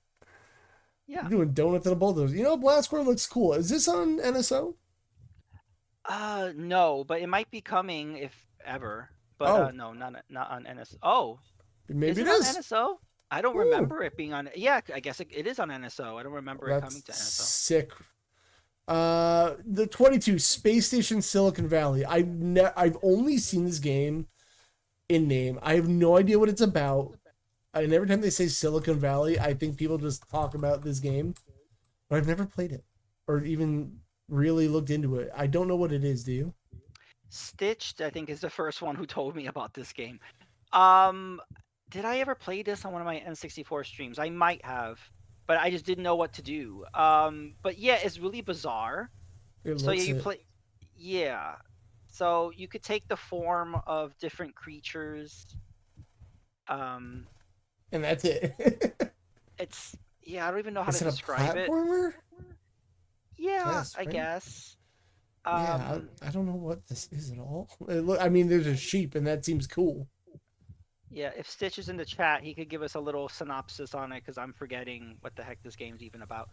[SPEAKER 2] yeah.
[SPEAKER 1] You're doing donuts and a bulldozer. You know, Blast Square looks cool. Is this on NSO?
[SPEAKER 2] No, but it might be coming if ever. But
[SPEAKER 1] Oh,
[SPEAKER 2] no, not on NSO. Oh, is
[SPEAKER 1] maybe it
[SPEAKER 2] it on
[SPEAKER 1] is.
[SPEAKER 2] NSO? I don't
[SPEAKER 1] Ooh,
[SPEAKER 2] remember it being on. Yeah, I guess it is on NSO. I don't remember it
[SPEAKER 1] that's
[SPEAKER 2] coming to NSO.
[SPEAKER 1] sick. The 22 Space Station Silicon Valley. I've only seen this game in name. I have no idea what it's about. And every time they say Silicon Valley, I think people just talk about this game, but I've never played it or even really looked into it. I don't know what it is. Do you?
[SPEAKER 2] Stitched, I think, is the first one who told me about this game. Um, did I ever play this on one of my N64 streams? I might have, but I just didn't know what to do. But yeah, it's really bizarre.
[SPEAKER 1] It
[SPEAKER 2] So yeah,
[SPEAKER 1] looks
[SPEAKER 2] you
[SPEAKER 1] it,
[SPEAKER 2] play. Yeah. So you could take the form of different creatures. Um,
[SPEAKER 1] and that's it.
[SPEAKER 2] it's yeah, I don't even know how to
[SPEAKER 1] Is it a
[SPEAKER 2] describe it.
[SPEAKER 1] platformer?
[SPEAKER 2] Yeah,
[SPEAKER 1] Yes,
[SPEAKER 2] I
[SPEAKER 1] right.
[SPEAKER 2] guess.
[SPEAKER 1] Yeah,
[SPEAKER 2] Um,
[SPEAKER 1] I don't know what this is at all. I mean, there's a sheep, and that seems cool.
[SPEAKER 2] yeah, if Stitch is in the chat, he could give us a little synopsis on it because I'm forgetting what the heck this game's even about.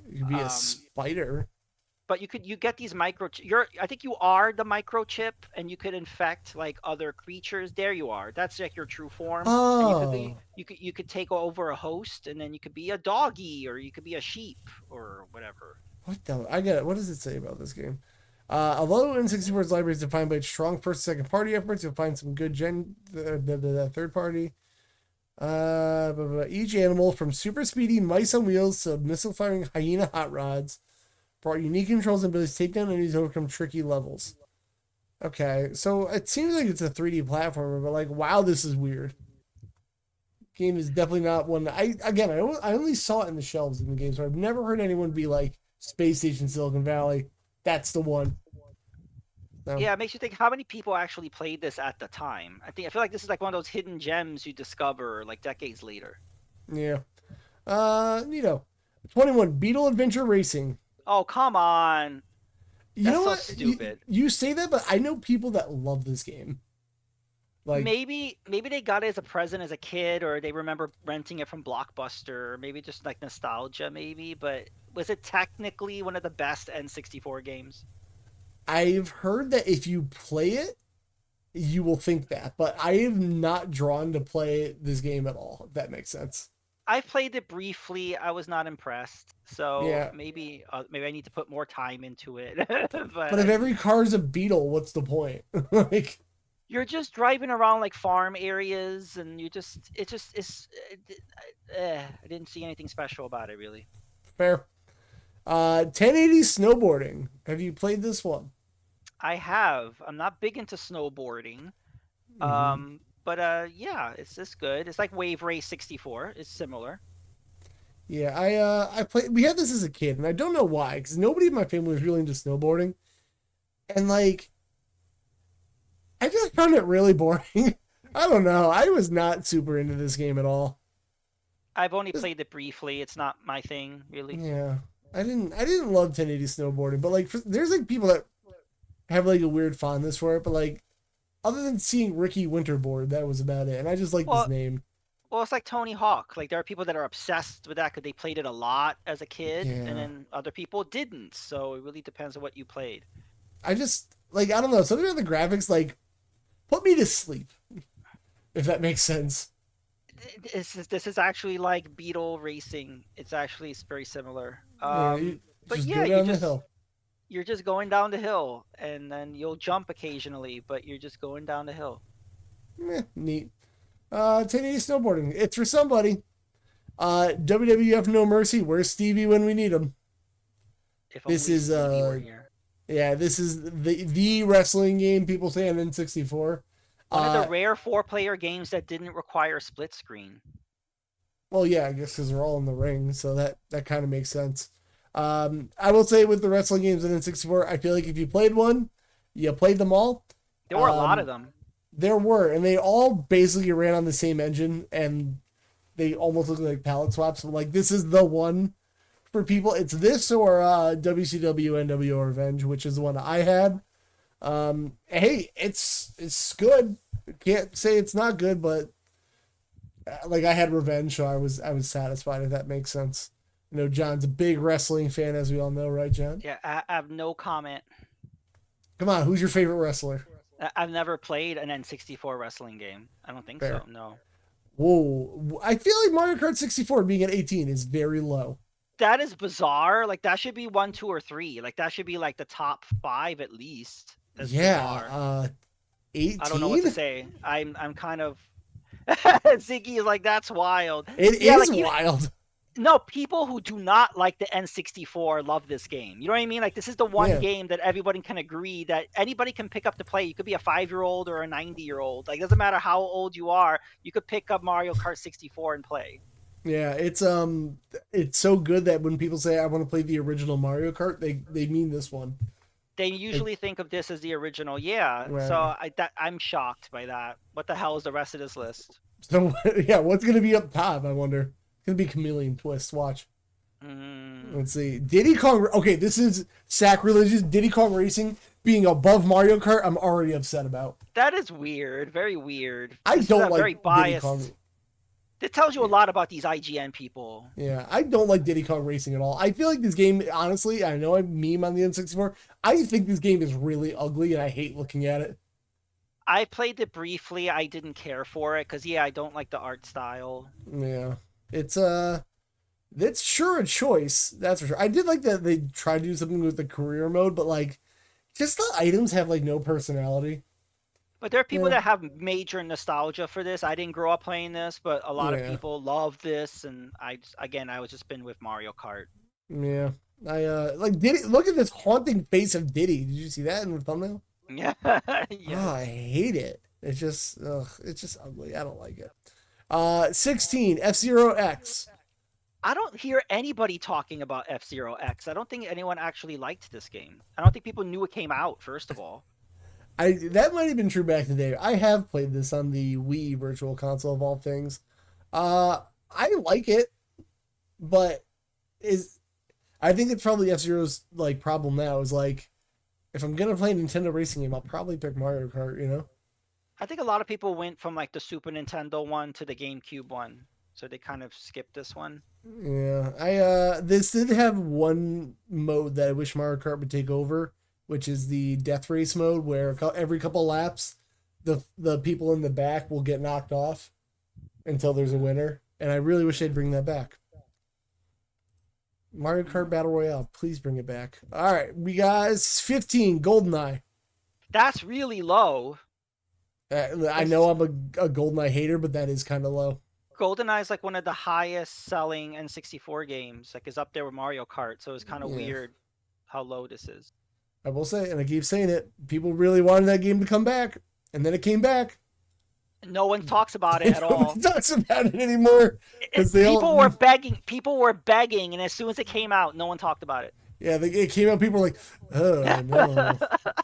[SPEAKER 1] It could be a
[SPEAKER 2] Um,
[SPEAKER 1] spider.
[SPEAKER 2] but you get these you're I think you are the microchip, and you could infect like other creatures. There you are. That's like your true form, and
[SPEAKER 1] Oh,
[SPEAKER 2] you could take over a host, and then you could be a doggy or you could be a sheep or whatever.
[SPEAKER 1] what the? I got it. What does it say about this game? Although N64's library is defined by its strong first and second party efforts, you'll find some good third party. Each animal from super speedy mice on wheels to missile firing hyena hot rods brought unique controls and abilities to take down enemies and overcome tricky levels. Okay, so it seems like it's a 3D platformer, but like, wow, this is weird. Game is definitely not one. I only saw it in the shelves in the game, so I've never heard anyone be like Space Station Silicon Valley. That's the one. So
[SPEAKER 2] Yeah, it makes you think how many people actually played this at the time. I feel like this is like one of those hidden gems you discover like decades later.
[SPEAKER 1] yeah. You know, 21 Beetle Adventure Racing.
[SPEAKER 2] Oh, come on.
[SPEAKER 1] You
[SPEAKER 2] That's
[SPEAKER 1] know
[SPEAKER 2] so
[SPEAKER 1] what?
[SPEAKER 2] stupid.
[SPEAKER 1] You say that, but I know people that love this game. Like,
[SPEAKER 2] Maybe they got it as a present as a kid, or they remember renting it from Blockbuster, or maybe just like nostalgia maybe, but was it technically one of the best N64 games?
[SPEAKER 1] I've heard that if you play it, you will think that, but I am not drawn to play this game at all. If that makes sense.
[SPEAKER 2] I played it briefly. I was not impressed. So
[SPEAKER 1] Yeah,
[SPEAKER 2] maybe I need to put more time into it.
[SPEAKER 1] but if
[SPEAKER 2] But
[SPEAKER 1] every car is a beetle, what's the point? Like,
[SPEAKER 2] you're just driving around like farm areas, and I didn't see anything special about it really.
[SPEAKER 1] fair. 1080 snowboarding. Have you played this one?
[SPEAKER 2] I have. I'm not big into snowboarding.
[SPEAKER 1] Mm-hmm.
[SPEAKER 2] But yeah, it's just good. It's like Wave Race 64. It's similar.
[SPEAKER 1] Yeah, I played. We had this as a kid, and I don't know why, because nobody in my family was really into snowboarding, and like I just found it really boring. I don't know. I was not super into this game at all.
[SPEAKER 2] I've only
[SPEAKER 1] Just,
[SPEAKER 2] played it briefly. It's not my thing really.
[SPEAKER 1] yeah, I didn't love 1080 snowboarding, but like there's like people that have like a weird fondness for it, but like other than seeing Ricky Winterboard, that was about it, and I just like this
[SPEAKER 2] Well,
[SPEAKER 1] name.
[SPEAKER 2] well, it's like Tony Hawk. Like there are people that are obsessed with that because they played it a lot as a kid, and
[SPEAKER 1] Yeah,
[SPEAKER 2] then other people didn't. So it really depends on what you played.
[SPEAKER 1] I just like I don't know. Something about the graphics like put me to sleep, if that makes sense.
[SPEAKER 2] This is actually like Beetle Racing. It's actually very similar.
[SPEAKER 1] Yeah, you
[SPEAKER 2] But
[SPEAKER 1] just
[SPEAKER 2] yeah,
[SPEAKER 1] go down the hill.
[SPEAKER 2] you're just going down the hill, and then you'll jump occasionally, but you're just going down the hill.
[SPEAKER 1] Neat. 1080 snowboarding. It's for somebody. WWF No Mercy. Where's Stevie when we need him?
[SPEAKER 2] If
[SPEAKER 1] This
[SPEAKER 2] only
[SPEAKER 1] is
[SPEAKER 2] Stevie were here.
[SPEAKER 1] Yeah, this is the wrestling game people say on N64.
[SPEAKER 2] One of the
[SPEAKER 1] Uh,
[SPEAKER 2] rare 4-player games that didn't require split screen.
[SPEAKER 1] well, yeah, I guess because they're all in the ring, so that kind of makes sense. I will say with the wrestling games in N64, I feel like if you played one, you played them all.
[SPEAKER 2] There were a lot of
[SPEAKER 1] Um,
[SPEAKER 2] them.
[SPEAKER 1] there were, and they all basically ran on the same engine, and they almost look like palette swaps. So like this is the one for people. It's this or WCW NWO Revenge, which is the one I had. Hey, it's good. Can't say it's not good, but like I had Revenge, so I was satisfied. If that makes sense. You know, John's a big wrestling fan, as we all know, right, John?
[SPEAKER 2] Yeah, I have no comment.
[SPEAKER 1] Come on, who's your favorite wrestler?
[SPEAKER 2] I've never played an N64 wrestling game. I don't think
[SPEAKER 1] Fair.
[SPEAKER 2] so. No.
[SPEAKER 1] Whoa, I feel like Mario Kart 64 being at 18 is very low.
[SPEAKER 2] That is bizarre. Like that should be 1, 2, or 3. Like that should be like the top 5 at least. That's
[SPEAKER 1] Yeah,
[SPEAKER 2] bizarre. I don't know what to
[SPEAKER 1] 18.
[SPEAKER 2] say. I'm kind of Ziggy is like that's wild.
[SPEAKER 1] It
[SPEAKER 2] Yeah,
[SPEAKER 1] is
[SPEAKER 2] like even
[SPEAKER 1] wild.
[SPEAKER 2] no people who do not like the N64 love this game. You know what I mean? Like this is the one
[SPEAKER 1] Yeah,
[SPEAKER 2] game that everybody can agree that anybody can pick up to play. You could be a 5-year-old or a 90-year-old. Like it doesn't matter how old you are. You could pick up Mario Kart 64 and play.
[SPEAKER 1] yeah. It's so good that when people say I want to play the original Mario Kart, they mean this one.
[SPEAKER 2] They
[SPEAKER 1] Like,
[SPEAKER 2] usually think of this as the original. Yeah. So
[SPEAKER 1] right.
[SPEAKER 2] I'm shocked by that. What the hell is the rest of this list?
[SPEAKER 1] So yeah, what's gonna be up top? I wonder. It's gonna be Chameleon Twist. Watch.
[SPEAKER 2] Mm,
[SPEAKER 1] Let's see. Diddy Kong. Okay, this is sacrilegious. Diddy Kong Racing being above Mario Kart. I'm already upset about.
[SPEAKER 2] that is weird. Very weird.
[SPEAKER 1] I
[SPEAKER 2] This is
[SPEAKER 1] don't
[SPEAKER 2] a
[SPEAKER 1] like
[SPEAKER 2] very
[SPEAKER 1] Diddy Kong.
[SPEAKER 2] biased. This tells you a lot about these IGN people.
[SPEAKER 1] Yeah, I don't like Diddy Kong Racing at all. I feel like this game, honestly, I know I meme on the N64. I think this game is really ugly and I hate looking at it.
[SPEAKER 2] I played it briefly. I didn't care for it because yeah, I don't like the art style.
[SPEAKER 1] Yeah. It's that's sure a choice, that's for sure. I did like that they tried to do something with the career mode, but like just the items have like no personality.
[SPEAKER 2] But there are people
[SPEAKER 1] Yeah.
[SPEAKER 2] that have major nostalgia for this. I didn't grow up playing this, but a lot of
[SPEAKER 1] Yeah.
[SPEAKER 2] people love this, and I was just been with Mario Kart.
[SPEAKER 1] Yeah. I like Diddy, look at this haunting face of Diddy. Did you see that in the thumbnail?
[SPEAKER 2] Yeah,
[SPEAKER 1] Oh, I
[SPEAKER 2] yes.
[SPEAKER 1] hate it. It's just it's just ugly. I don't like it. 16 F-Zero X.
[SPEAKER 2] I don't hear anybody talking about F-Zero X. I don't think anyone actually liked this game. I don't think people knew it came out, first of all.
[SPEAKER 1] I that might have been true back in the day. I have played this on the Wii Virtual Console of all things. I like it, but is I think it's probably F Zero's like problem now is like if I'm gonna play a Nintendo racing game, I'll probably pick Mario Kart. You know?
[SPEAKER 2] I think a lot of people went from like the Super Nintendo one to the GameCube one, so they kind of skipped this one.
[SPEAKER 1] Yeah. I this did have one mode that I wish Mario Kart would take over, which is the death race mode, where every couple laps, the people in the back will get knocked off until there's a winner, and I really wish they'd bring that back. Mario Kart Battle Royale, please bring it back. All right, we guys 15 GoldenEye.
[SPEAKER 2] That's really low.
[SPEAKER 1] I
[SPEAKER 2] It's
[SPEAKER 1] know I'm a GoldenEye hater, but that is kind of low.
[SPEAKER 2] GoldenEye is like one of the highest selling N64 games. Like is up there with Mario Kart, so it's kind of
[SPEAKER 1] Yeah,
[SPEAKER 2] weird how low this is.
[SPEAKER 1] I will say, and I keep saying it, people really wanted that game to come back, and then it came back.
[SPEAKER 2] No one talks about it
[SPEAKER 1] And
[SPEAKER 2] at
[SPEAKER 1] nobody
[SPEAKER 2] all.
[SPEAKER 1] talks about it anymore because they all,
[SPEAKER 2] People were begging. People were begging, and as soon as it came out, no one talked about it.
[SPEAKER 1] yeah, it came out. People were like, oh no,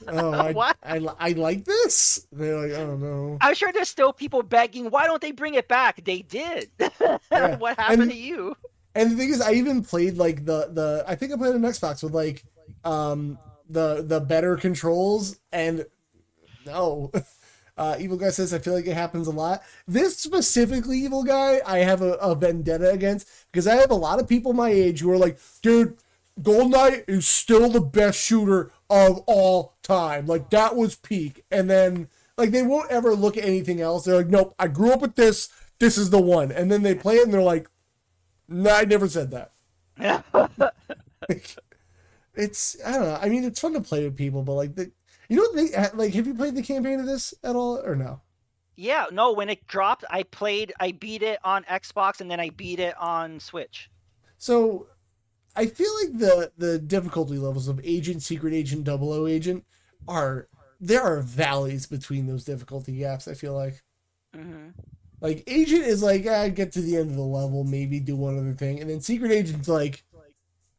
[SPEAKER 1] oh
[SPEAKER 2] What?
[SPEAKER 1] I like this. They're like, oh no,
[SPEAKER 2] I'm sure there's still people begging. Why don't they bring it back? They did.
[SPEAKER 1] yeah,
[SPEAKER 2] What happened
[SPEAKER 1] and
[SPEAKER 2] to you?
[SPEAKER 1] And the thing is, I even played like the I think I played on Xbox with like the better controls and no. Evil Guy says I feel like it happens a lot. This specifically Evil Guy, I have a vendetta against because I have a lot of people my age who are like, dude, GoldenEye is still the best shooter of all time. Like that was peak. And then like they won't ever look at anything else. They're like, nope, I grew up with this. This is the one. And then they play it and they're like, no, I never said that. Like, it's I don't know. I mean, it's fun to play with people, but like you know they like. Have you played the campaign of this at all or no?
[SPEAKER 2] Yeah, no, when it dropped, I beat it on Xbox and then I beat it on Switch.
[SPEAKER 1] So I feel like the difficulty levels of Agent, Secret Agent, Double O Agent are there are valleys between those difficulty gaps. I feel
[SPEAKER 2] Mm-hmm.
[SPEAKER 1] like Agent is like get to the end of the level, maybe do one other thing, and then Secret Agent's like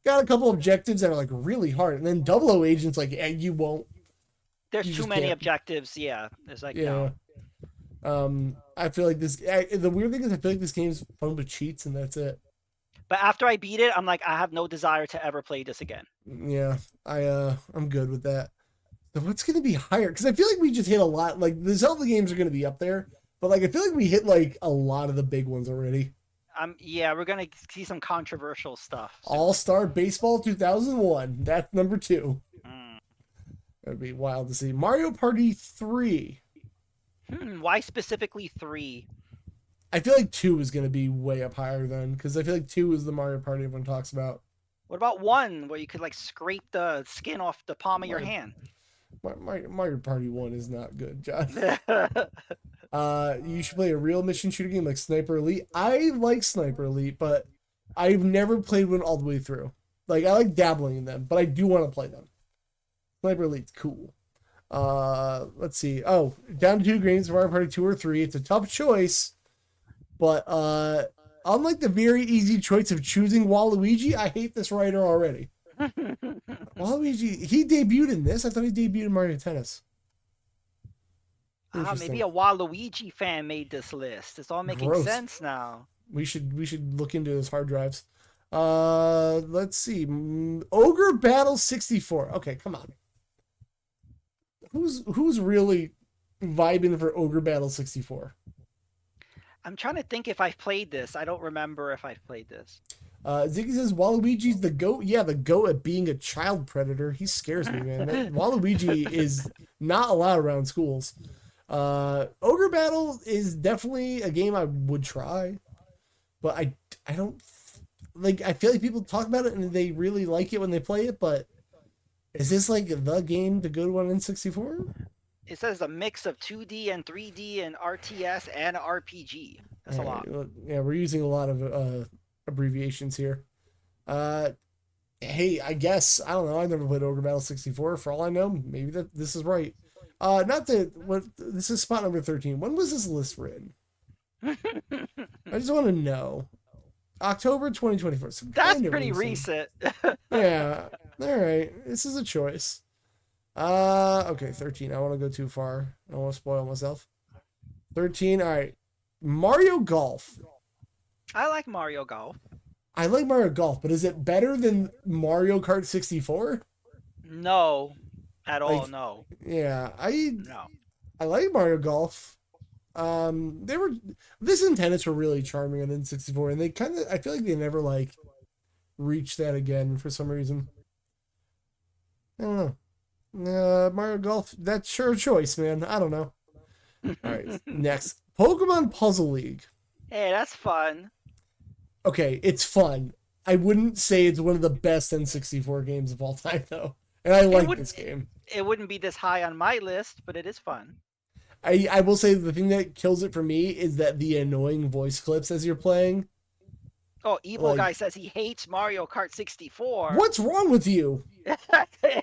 [SPEAKER 1] got a couple objectives that are like really hard, and then Double O Agent's like you won't,
[SPEAKER 2] There's
[SPEAKER 1] you
[SPEAKER 2] too
[SPEAKER 1] just
[SPEAKER 2] many
[SPEAKER 1] can't.
[SPEAKER 2] objectives. Yeah. It's like,
[SPEAKER 1] Yeah.
[SPEAKER 2] no.
[SPEAKER 1] I feel like this. The weird thing is, I feel like this game's fun with cheats, and that's it.
[SPEAKER 2] But after I beat it, I'm like, I have no desire to ever play this again.
[SPEAKER 1] Yeah, I'm good with that. So what's gonna be higher? Because I feel like we just hit a lot. Like the Zelda games are gonna be up there, but like I feel like we hit like a lot of the big ones already.
[SPEAKER 2] Yeah, we're gonna see some controversial stuff soon.
[SPEAKER 1] All Star Baseball 2001. That's number 2.
[SPEAKER 2] Mm.
[SPEAKER 1] That'd be wild to see. Mario Party 3.
[SPEAKER 2] Why specifically 3?
[SPEAKER 1] I feel like 2 is gonna be way up higher then, because I feel like 2 is the Mario Party everyone talks about.
[SPEAKER 2] What about 1, where you could like scrape the skin off the palm of your hand?
[SPEAKER 1] Mario Party 1 is not good, John. You should play a real mission shooter game like Sniper Elite. I like Sniper Elite, but I've never played one all the way through. Like I like dabbling in them, but I do want to play them. Sniper Elite's cool. Let's see. Oh, down to 2 games, Mario Party 2 or 3. It's a tough choice, but unlike the very easy choice of choosing Waluigi, I hate this writer already. Waluigi, he debuted in this. I thought he debuted in Mario Tennis.
[SPEAKER 2] Maybe a Waluigi fan made this list. It's all making sense now.
[SPEAKER 1] We should look into those hard drives. Let's see. Ogre Battle 64. Okay, come on. Who's really vibing for Ogre Battle 64?
[SPEAKER 2] I'm trying to think if I've played this. I don't remember if I've played this.
[SPEAKER 1] Ziggy says Waluigi's the GOAT. Yeah, the GOAT at being a child predator. He scares me, man. Waluigi is not allowed around schools. Ogre Battle is definitely a game I would try, but I don't like. I feel like people talk about it and they really like it when they play it, but is this like the game to go to on N64?
[SPEAKER 2] It says a mix of 2D and 3D and RTS and RPG. That's a lot.
[SPEAKER 1] Yeah, we're using a lot of abbreviations here. Hey, I guess I don't know. I never played Ogre Battle 64. For all I know, maybe this is right. Not that what this is spot number 13. When was this list written? I just want to know. October 2024. So
[SPEAKER 2] that's pretty recent.
[SPEAKER 1] Yeah. All right. This is a choice. Okay, 13. I don't want to go too far. I don't want to spoil myself. 13. All right. Mario Golf.
[SPEAKER 2] I like Mario Golf.
[SPEAKER 1] I like Mario Golf, but is it better than Mario Kart 64?
[SPEAKER 2] No. At all, no.
[SPEAKER 1] Yeah,
[SPEAKER 2] No.
[SPEAKER 1] I like Mario Golf. This and tennis were really charming on N64, and they kind of I feel like they never like reached that again for some reason. I don't know. Mario Golf, that's sure a choice, man. I don't know. All right, next, Pokemon Puzzle League.
[SPEAKER 2] Hey, that's fun.
[SPEAKER 1] Okay, it's fun. I wouldn't say it's one of the best N64 games of all time, though. And I like this game.
[SPEAKER 2] It wouldn't be this high on my list, but it is fun.
[SPEAKER 1] I will say the thing that kills it for me is that the annoying voice clips as you're playing.
[SPEAKER 2] Oh, Evil Guy says he hates Mario Kart 64.
[SPEAKER 1] What's wrong with you?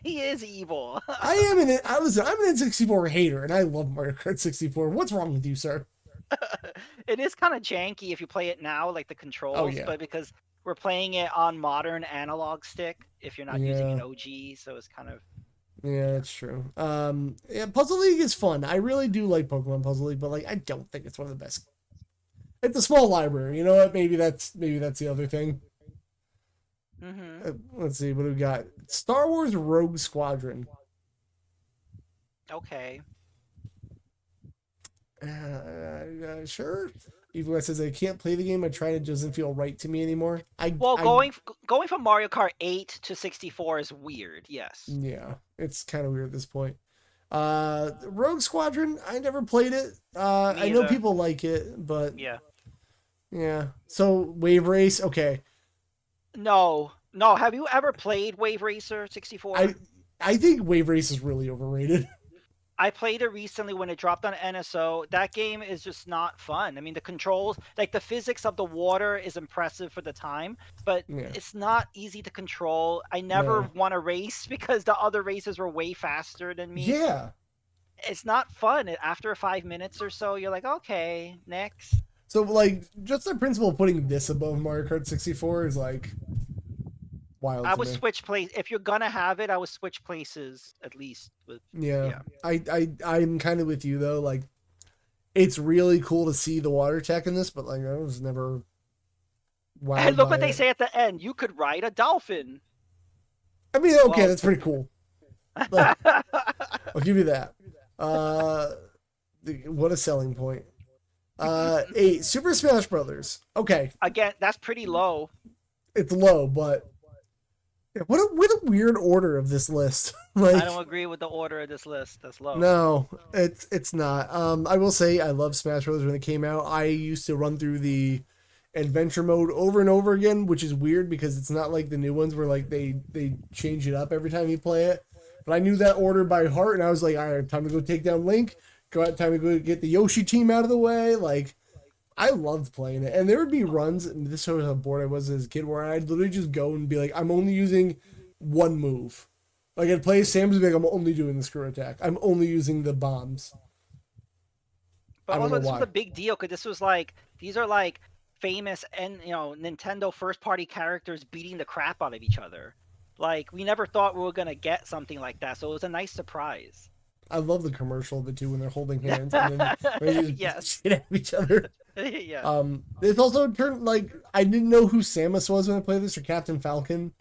[SPEAKER 2] He is evil.
[SPEAKER 1] I'm an N64 hater, and I love Mario Kart 64. What's wrong with you, sir?
[SPEAKER 2] It is kind of janky if you play it now, like the controls, but because we're playing it on modern analog stick, if you're not using an OG, so it's kind of...
[SPEAKER 1] Yeah, that's true. Puzzle League is fun. I really do like Pokemon Puzzle League, but like I don't think it's one of the best. It's a small library. You know what? Maybe that's the other thing. Let's see what do we got. Star Wars Rogue Squadron.
[SPEAKER 2] Okay.
[SPEAKER 1] Sure. Evil Guy says I can't play the game. I tried, it doesn't feel right to me anymore.
[SPEAKER 2] Going from Mario Kart 8 to 64 is weird. Yes.
[SPEAKER 1] Yeah, it's kind of weird at this point. Rogue Squadron, I never played it. I know people like it, but yeah. So Wave Race, okay.
[SPEAKER 2] No. Have you ever played Wave Racer 64?
[SPEAKER 1] I think Wave Race is really overrated.
[SPEAKER 2] I played it recently when it dropped on NSO. That game is just not fun. I mean, the controls, like the physics of the water is impressive for the time, but
[SPEAKER 1] Yeah.
[SPEAKER 2] it's not easy to control. I never
[SPEAKER 1] No.
[SPEAKER 2] won a race because the other races were way faster than me.
[SPEAKER 1] Yeah.
[SPEAKER 2] It's not fun. After 5 minutes or so, you're like, okay, next.
[SPEAKER 1] So like just the principle of putting this above Mario Kart 64 is like wild
[SPEAKER 2] I
[SPEAKER 1] to
[SPEAKER 2] would
[SPEAKER 1] me.
[SPEAKER 2] switch place if you're gonna have it. I would switch places at least. With
[SPEAKER 1] Yeah.
[SPEAKER 2] yeah.
[SPEAKER 1] I'm kind of with you though. Like it's really cool to see the water tech in this, but like I was never
[SPEAKER 2] And
[SPEAKER 1] wowed
[SPEAKER 2] look
[SPEAKER 1] by
[SPEAKER 2] what they
[SPEAKER 1] it.
[SPEAKER 2] say at the end. You could ride a dolphin.
[SPEAKER 1] I mean, okay,
[SPEAKER 2] Well,
[SPEAKER 1] that's pretty cool. Like, I'll give you that. Uh, what a selling point. Super Smash Brothers. Okay,
[SPEAKER 2] again, that's pretty low.
[SPEAKER 1] it's low, but what a weird order of this list.
[SPEAKER 2] I
[SPEAKER 1] Like,
[SPEAKER 2] don't agree with the order of this list. That's low.
[SPEAKER 1] no, it's not. I will say I love Smash Brothers when it came out. I used to run through the adventure mode over and over again, which is weird because it's not like the new ones where like they change it up every time you play it. But I knew that order by heart, and I was like, all right, time to go take down Link. Time to go get the Yoshi team out of the way. Like, I loved playing it, and there would be runs. And this shows how bored I was as a kid, where I'd literally just go and be like, I'm only using one move. Like I'd play Sam's, be like, I'm only doing the screw attack. I'm only using the bombs. I
[SPEAKER 2] But
[SPEAKER 1] don't
[SPEAKER 2] also,
[SPEAKER 1] know
[SPEAKER 2] this was
[SPEAKER 1] why.
[SPEAKER 2] a big deal because this was like these are like famous and Nintendo first party characters beating the crap out of each other. Like we never thought we were gonna get something like that, so it was a nice surprise.
[SPEAKER 1] I love the commercial of the two when they're holding hands and then they just beat the
[SPEAKER 2] Yes.
[SPEAKER 1] shit out of each other.
[SPEAKER 2] Yeah.
[SPEAKER 1] It's also turned like I didn't know who Samus was when I played this, or Captain Falcon,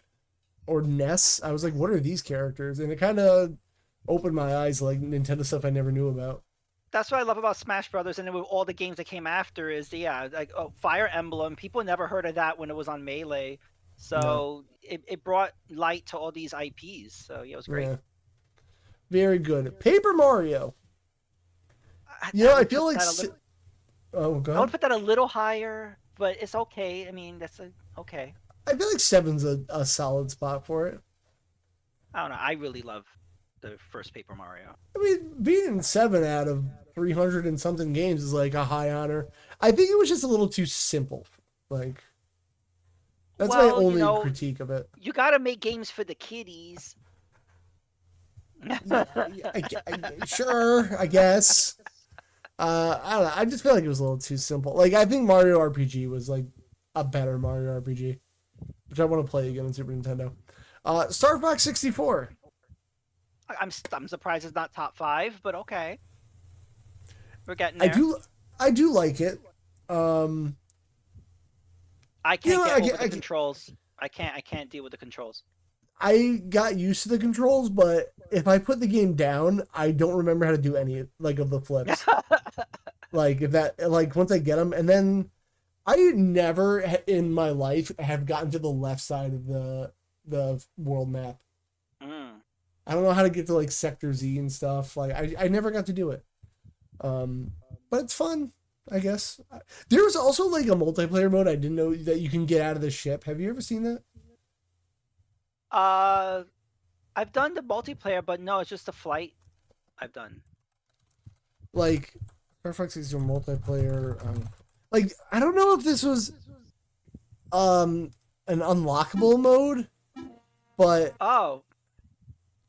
[SPEAKER 1] or Ness. I was like, what are these characters? And it kind of opened my eyes to, like Nintendo stuff I never knew about.
[SPEAKER 2] That's what I love about Smash Brothers, and then with all the games that came after is like Fire Emblem. People never heard of that when it was on Melee,
[SPEAKER 1] No,
[SPEAKER 2] so it brought light to all these IPs. So yeah, it was great.
[SPEAKER 1] yeah, very good. Paper Mario. You know,
[SPEAKER 2] I
[SPEAKER 1] I
[SPEAKER 2] would
[SPEAKER 1] feel
[SPEAKER 2] put
[SPEAKER 1] like
[SPEAKER 2] that a little,
[SPEAKER 1] oh
[SPEAKER 2] I would
[SPEAKER 1] god,
[SPEAKER 2] put that a little higher, but it's okay. I mean, okay.
[SPEAKER 1] I feel like seven's a solid spot for it.
[SPEAKER 2] I don't know. I really love the first Paper Mario.
[SPEAKER 1] I mean, being in seven out of 300 and something games is like a high honor. I think it was just a little too simple. Like that's my
[SPEAKER 2] Well,
[SPEAKER 1] only critique of it.
[SPEAKER 2] you got to make games for the kiddies.
[SPEAKER 1] Yeah, sure, I guess. I don't know. I just feel like it was a little too simple. Like I think Mario RPG was like a better Mario RPG, which I want to play again on Super Nintendo. Star Fox 64.
[SPEAKER 2] I'm surprised it's not top 5, but okay, we're getting
[SPEAKER 1] I
[SPEAKER 2] there.
[SPEAKER 1] do like it.
[SPEAKER 2] I
[SPEAKER 1] You
[SPEAKER 2] can't
[SPEAKER 1] know,
[SPEAKER 2] get over the
[SPEAKER 1] I
[SPEAKER 2] controls. I can't deal with the controls.
[SPEAKER 1] I got used to the controls, but if I put the game down, I don't remember how to do any like of the flips. Like if that like once I get them, and then I never in my life have gotten to the left side of the world map.
[SPEAKER 2] Mm.
[SPEAKER 1] I don't know how to get to like Sector Z and stuff. Like I never got to do it. But it's fun, I guess. There was also like a multiplayer mode I didn't know that you can get out of the ship. Have you ever seen that?
[SPEAKER 2] I've done the multiplayer, but no, it's just the flight I've done.
[SPEAKER 1] Like Star Fox is your multiplayer. Like I don't know if this was an unlockable mode, but
[SPEAKER 2] Oh,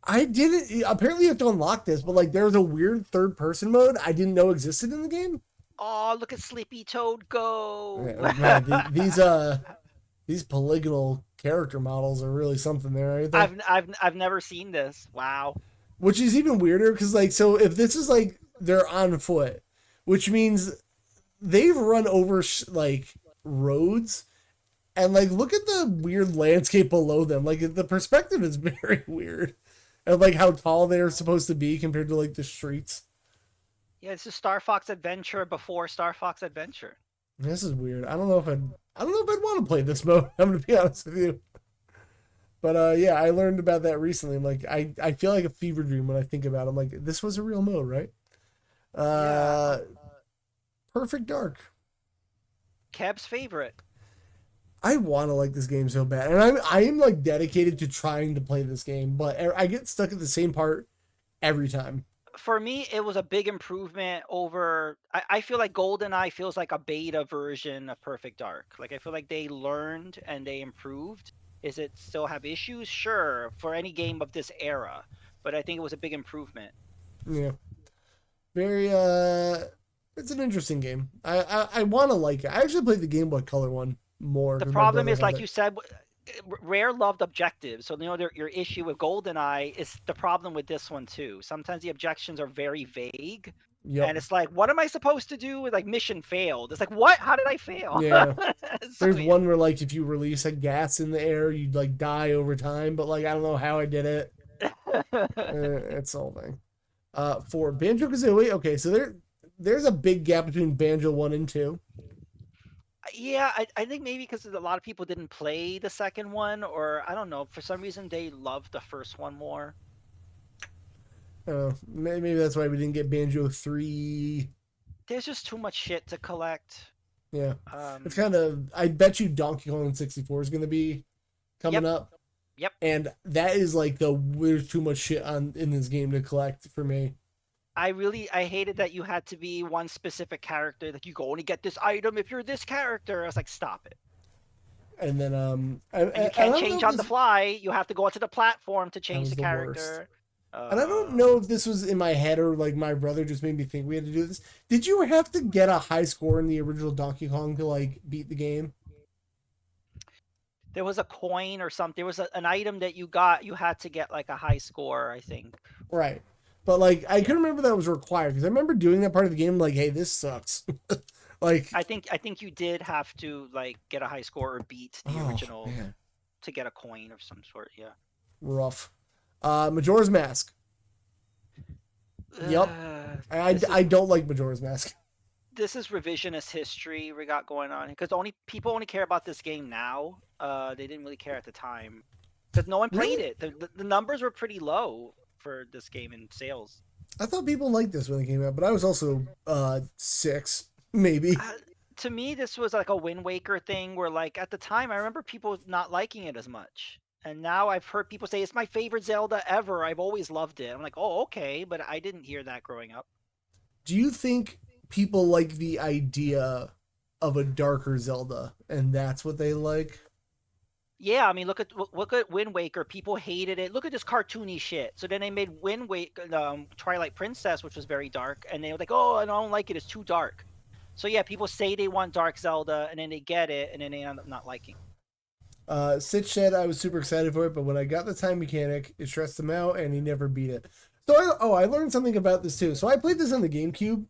[SPEAKER 1] I didn't. Apparently, you have to unlock this, but like there was a weird third person mode I didn't know existed in the game.
[SPEAKER 2] oh, look at Sleepy Toad go!
[SPEAKER 1] Man, these polygonal character models are really something there, aren't they?
[SPEAKER 2] I've never seen this. Wow.
[SPEAKER 1] Which is even weirder because like so if this is like they're on foot, which means they've run over like roads, and like look at the weird landscape below them. Like the perspective is very weird, and like how tall they're supposed to be compared to like the streets.
[SPEAKER 2] Yeah, it's a Star Fox Adventure before Star Fox Adventure.
[SPEAKER 1] This is weird. I don't know if I'd want to play this mode. I'm gonna be honest with you. But yeah, I learned about that recently. I'm like, I feel like a fever dream when I think about it. I'm like, this was a real mode, right?
[SPEAKER 2] Yeah.
[SPEAKER 1] Perfect Dark.
[SPEAKER 2] Keb's favorite.
[SPEAKER 1] I want to like this game so bad, and I am like dedicated to trying to play this game, but I get stuck at the same part every time.
[SPEAKER 2] For me, it was a big improvement over. I feel like GoldenEye feels like a beta version of Perfect Dark. Like I feel like they learned and they improved. Is it still have issues? Sure, for any game of this era, but I think it was a big improvement.
[SPEAKER 1] Yeah, very. It's an interesting game. I want to like it. I actually played the Game Boy Color one more
[SPEAKER 2] The
[SPEAKER 1] because my
[SPEAKER 2] problem
[SPEAKER 1] brother
[SPEAKER 2] is,
[SPEAKER 1] had
[SPEAKER 2] like
[SPEAKER 1] it.
[SPEAKER 2] you said, Rare loved objectives. So your issue with GoldenEye is the problem with this one too. Sometimes the objections are very vague,
[SPEAKER 1] Yep.
[SPEAKER 2] and it's like, what am I supposed to do with like mission failed? It's like, what? How did I fail?
[SPEAKER 1] Yeah.
[SPEAKER 2] So
[SPEAKER 1] There's one where like if you release a gas in the air, you'd like die over time, but like I don't know how I did it. It's the whole thing. For Banjo Kazooie, okay, so there's a big gap between Banjo one and two.
[SPEAKER 2] yeah, I think maybe because a lot of people didn't play the second one, or I don't know, for some reason they loved the first one more.
[SPEAKER 1] Maybe that's why we didn't get Banjo three.
[SPEAKER 2] There's just too much shit to collect.
[SPEAKER 1] Yeah, it's
[SPEAKER 2] Um,
[SPEAKER 1] kind of. I bet you Donkey Kong 64 is going to be coming
[SPEAKER 2] yep,
[SPEAKER 1] up,
[SPEAKER 2] yep.
[SPEAKER 1] and that is like there's too much shit on in this game to collect for me.
[SPEAKER 2] I hated that you had to be one specific character. Like you go only get this item if you're this character. I was like, stop it.
[SPEAKER 1] And then
[SPEAKER 2] And you
[SPEAKER 1] I
[SPEAKER 2] can't
[SPEAKER 1] don't know
[SPEAKER 2] change
[SPEAKER 1] if
[SPEAKER 2] on the
[SPEAKER 1] this
[SPEAKER 2] fly. You have to go onto the platform to
[SPEAKER 1] that
[SPEAKER 2] change
[SPEAKER 1] was
[SPEAKER 2] the
[SPEAKER 1] the worst.
[SPEAKER 2] character.
[SPEAKER 1] And I don't
[SPEAKER 2] Uh,
[SPEAKER 1] know if this was in my head or like my brother just made me think we had to do this. Did you have to get a high score in the original Donkey Kong to like beat the game?
[SPEAKER 2] there was a coin or something. There was an item that you got. You had to get like a high score, I think.
[SPEAKER 1] Right. But like I
[SPEAKER 2] Yeah.
[SPEAKER 1] couldn't remember that was required because I remember doing that part of the game like, hey, this sucks. Like,
[SPEAKER 2] I think you did have to like get a high score or beat the
[SPEAKER 1] oh
[SPEAKER 2] original
[SPEAKER 1] man,
[SPEAKER 2] to get a coin of some sort. Yeah.
[SPEAKER 1] rough. Majora's Mask. Yep.
[SPEAKER 2] This is
[SPEAKER 1] I don't like Majora's Mask.
[SPEAKER 2] this is revisionist history we got going on because only people only care about this game now. They didn't really care at the time because no one played
[SPEAKER 1] Really?
[SPEAKER 2] it. The numbers were pretty low for this game in sales.
[SPEAKER 1] I thought people liked this when it came out, but I was also 6 maybe.
[SPEAKER 2] Uh, to me, this was like a Wind Waker thing where, like, at the time, I remember people not liking it as much. And now I've heard people say it's my favorite Zelda ever. I've always loved it. I'm like, oh, okay, but I didn't hear that growing up.
[SPEAKER 1] Do you think people like the idea of a darker Zelda and that's what they like?
[SPEAKER 2] Yeah, I mean, look at Wind Waker. People hated it. Look at this cartoony shit. So then they made Wind Waker, Twilight Princess, which was very dark, and they were like, oh, I don't like it. It's too dark. So yeah, people say they want Dark Zelda, and then they get it, and then they end up not liking.
[SPEAKER 1] Sitch said I was super excited for it, but when I got the time mechanic, it stressed him out and he never beat it. So I learned something about this too. So I played this on the GameCube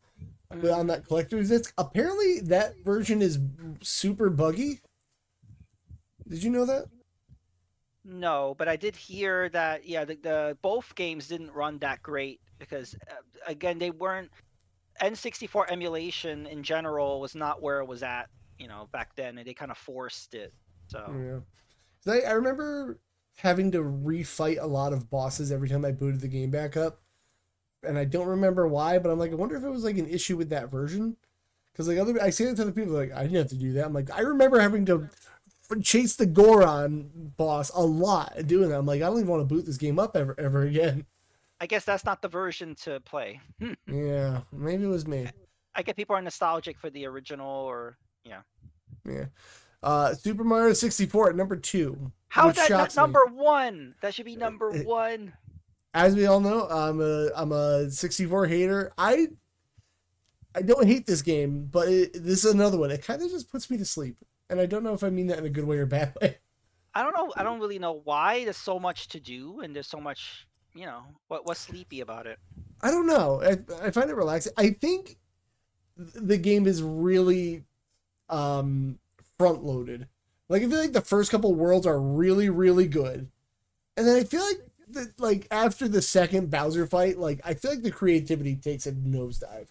[SPEAKER 1] on
[SPEAKER 2] Mm,
[SPEAKER 1] that collector's disc. Apparently that version is super buggy. Did you know that?
[SPEAKER 2] no, but I did hear that. Yeah, the both games didn't run that great because again, they weren't N64 emulation in general was not where it was at, back then, and they kind of forced it. So
[SPEAKER 1] Yeah. 'Cause I remember having to refight a lot of bosses every time I booted the game back up. And I don't remember why, but I'm like, I wonder if it was like an issue with that version. Because like I say that to other people, like I didn't have to do that. I'm like, I remember having to chase the Goron boss a lot and doing that. I'm like, I don't even want to boot this game up ever again.
[SPEAKER 2] I guess that's not the version to play.
[SPEAKER 1] Yeah, maybe it was me.
[SPEAKER 2] I get people are nostalgic for the original, or yeah.
[SPEAKER 1] Yeah. Super Mario 64 at number 2,
[SPEAKER 2] How
[SPEAKER 1] which
[SPEAKER 2] that not
[SPEAKER 1] shocks me.
[SPEAKER 2] number one? That should be number one.
[SPEAKER 1] As we all know, I'm a 64 hater. I don't hate this game, but this is another one. It kind of just puts me to sleep, and I don't know if I mean that in a good way or bad way.
[SPEAKER 2] I don't know. I don't really know why. There's so much to do, and there's so much. What's sleepy about it?
[SPEAKER 1] I don't know. I find it relaxing. I think the game is really front loaded. Like I feel like the first couple worlds are really really good, and then I feel like like after the second Bowser fight, like I feel like the creativity takes a nosedive.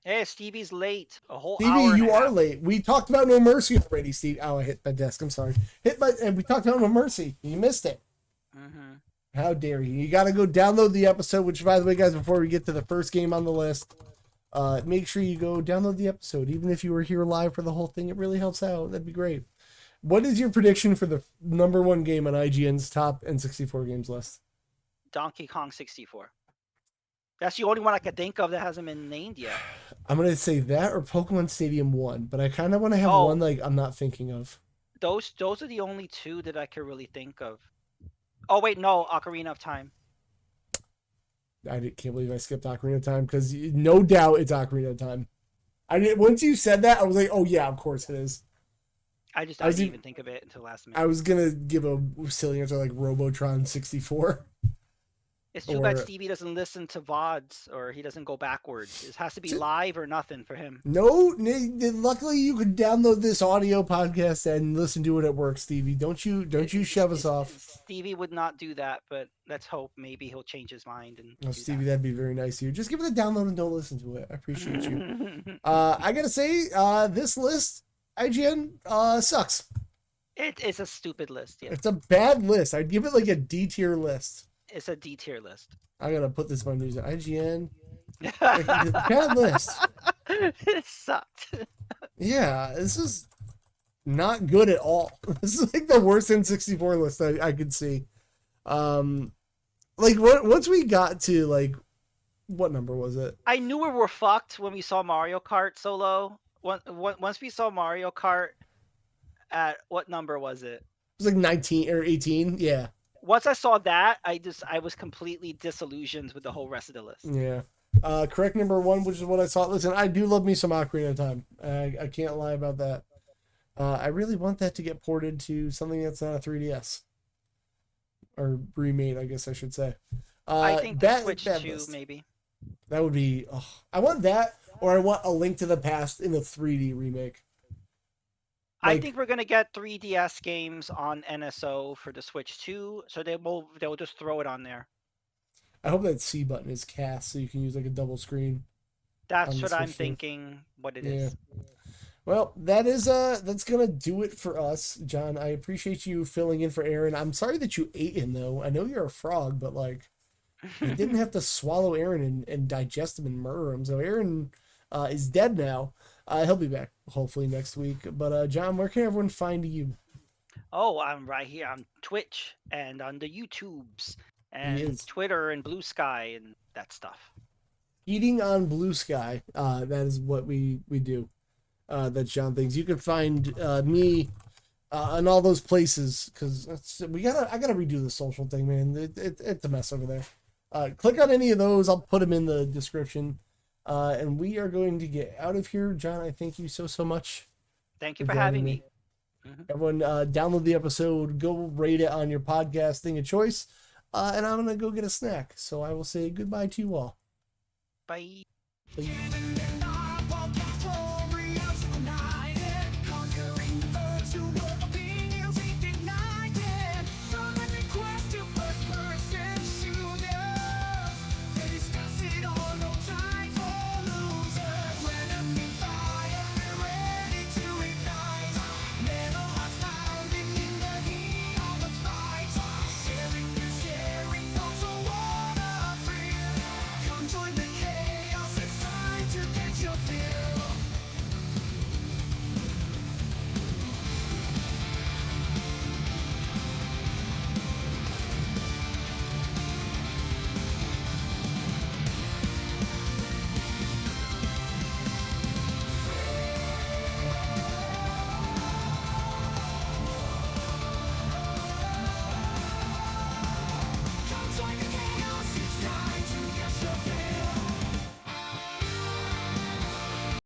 [SPEAKER 2] Hey, Stevie's late. A whole
[SPEAKER 1] Stevie,
[SPEAKER 2] hour and a
[SPEAKER 1] you are
[SPEAKER 2] half.
[SPEAKER 1] late. We talked about No Mercy already, Steve. Oh, I hit my desk. I'm sorry. And we talked about No Mercy. You missed it.
[SPEAKER 2] Mm-hmm.
[SPEAKER 1] How dare you? You got to go download the episode. Which, by the way, guys, before we get to the first game on the list, make sure you go download the episode. Even if you were here live for the whole thing, it really helps out. That'd be great. What is your prediction for the number one game on IGN's top N64 games list?
[SPEAKER 2] Donkey Kong 64. That's the only one I could think of that hasn't been named yet.
[SPEAKER 1] I'm gonna say that or Pokemon Stadium 1, but I kind of want to have one
[SPEAKER 2] Oh,
[SPEAKER 1] like I'm not thinking of.
[SPEAKER 2] those are the only two that I could really think of. Oh wait, no, Ocarina of Time.
[SPEAKER 1] Can't believe I skipped Ocarina of Time because no doubt it's Ocarina of Time. Once you said that, I was like, oh yeah, of course it is.
[SPEAKER 2] I didn't even think of it until last minute.
[SPEAKER 1] I was gonna give a silly answer like Robotron 64.
[SPEAKER 2] It's too bad Stevie doesn't listen to VODs or he doesn't go backwards. It has to be live or nothing for him.
[SPEAKER 1] No, luckily you could download this audio podcast and listen to it at work, Stevie. Don't you shove us off.
[SPEAKER 2] Stevie would not do that, but let's hope maybe he'll change his mind and.
[SPEAKER 1] Oh, Stevie, that'd be very nice of you. Just give it a download and don't listen to it. I appreciate you. I gotta say, this list, IGN, sucks.
[SPEAKER 2] It is a stupid list. Yeah.
[SPEAKER 1] It's a bad list. I'd give it like a D tier list.
[SPEAKER 2] It's a D tier list.
[SPEAKER 1] I gotta put this on news. IGN. Bad list.
[SPEAKER 2] It sucked.
[SPEAKER 1] Yeah, this is not good at all. This is like the worst N64 list I could see. Like once we got to like, what number was it?
[SPEAKER 2] I knew we were fucked when we saw Mario Kart solo. Once we saw Mario Kart at what number was it?
[SPEAKER 1] It was like 19 or 18. Yeah.
[SPEAKER 2] Once I saw that, I was completely disillusioned with the whole rest of the list.
[SPEAKER 1] Yeah. Correct number 1, which is what I saw. Listen, I do love me some Ocarina of Time. I can't lie about that. I really want that to get ported to something that's not a 3DS. Or remade, I guess I should say.
[SPEAKER 2] I think the Switch 2, maybe.
[SPEAKER 1] That would be... I want that, or I want A Link to the Past in the 3D remake.
[SPEAKER 2] I think we're gonna get 3DS games on NSO for the Switch 2, so they'll just throw it on there.
[SPEAKER 1] I hope that C button is cast so you can use like a double screen.
[SPEAKER 2] That's what I'm thinking. What it is.
[SPEAKER 1] Well, that's gonna do it for us, John. I appreciate you filling in for Aaron. I'm sorry that you ate him though. I know you're a frog, but like you didn't have to swallow Aaron and digest him and murder him. So Aaron is dead now. He'll be back hopefully next week. But John, where can everyone find you?
[SPEAKER 2] Oh, I'm right here on Twitch and on the YouTubes and Twitter and Blue Sky and that stuff.
[SPEAKER 1] Eating on Blue Sky. That is what we do. That's John Things. You can find me in all those places because I gotta redo the social thing, man. It's a mess over there. Click on any of those. I'll put them in the description. And we are going to get out of here. John, I thank you so much.
[SPEAKER 2] Thank you for having me.
[SPEAKER 1] Mm-hmm. Everyone, download the episode. Go rate it on your podcast thing of choice. And I'm going to go get a snack. So I will say goodbye to you all.
[SPEAKER 2] Bye.
[SPEAKER 1] Bye.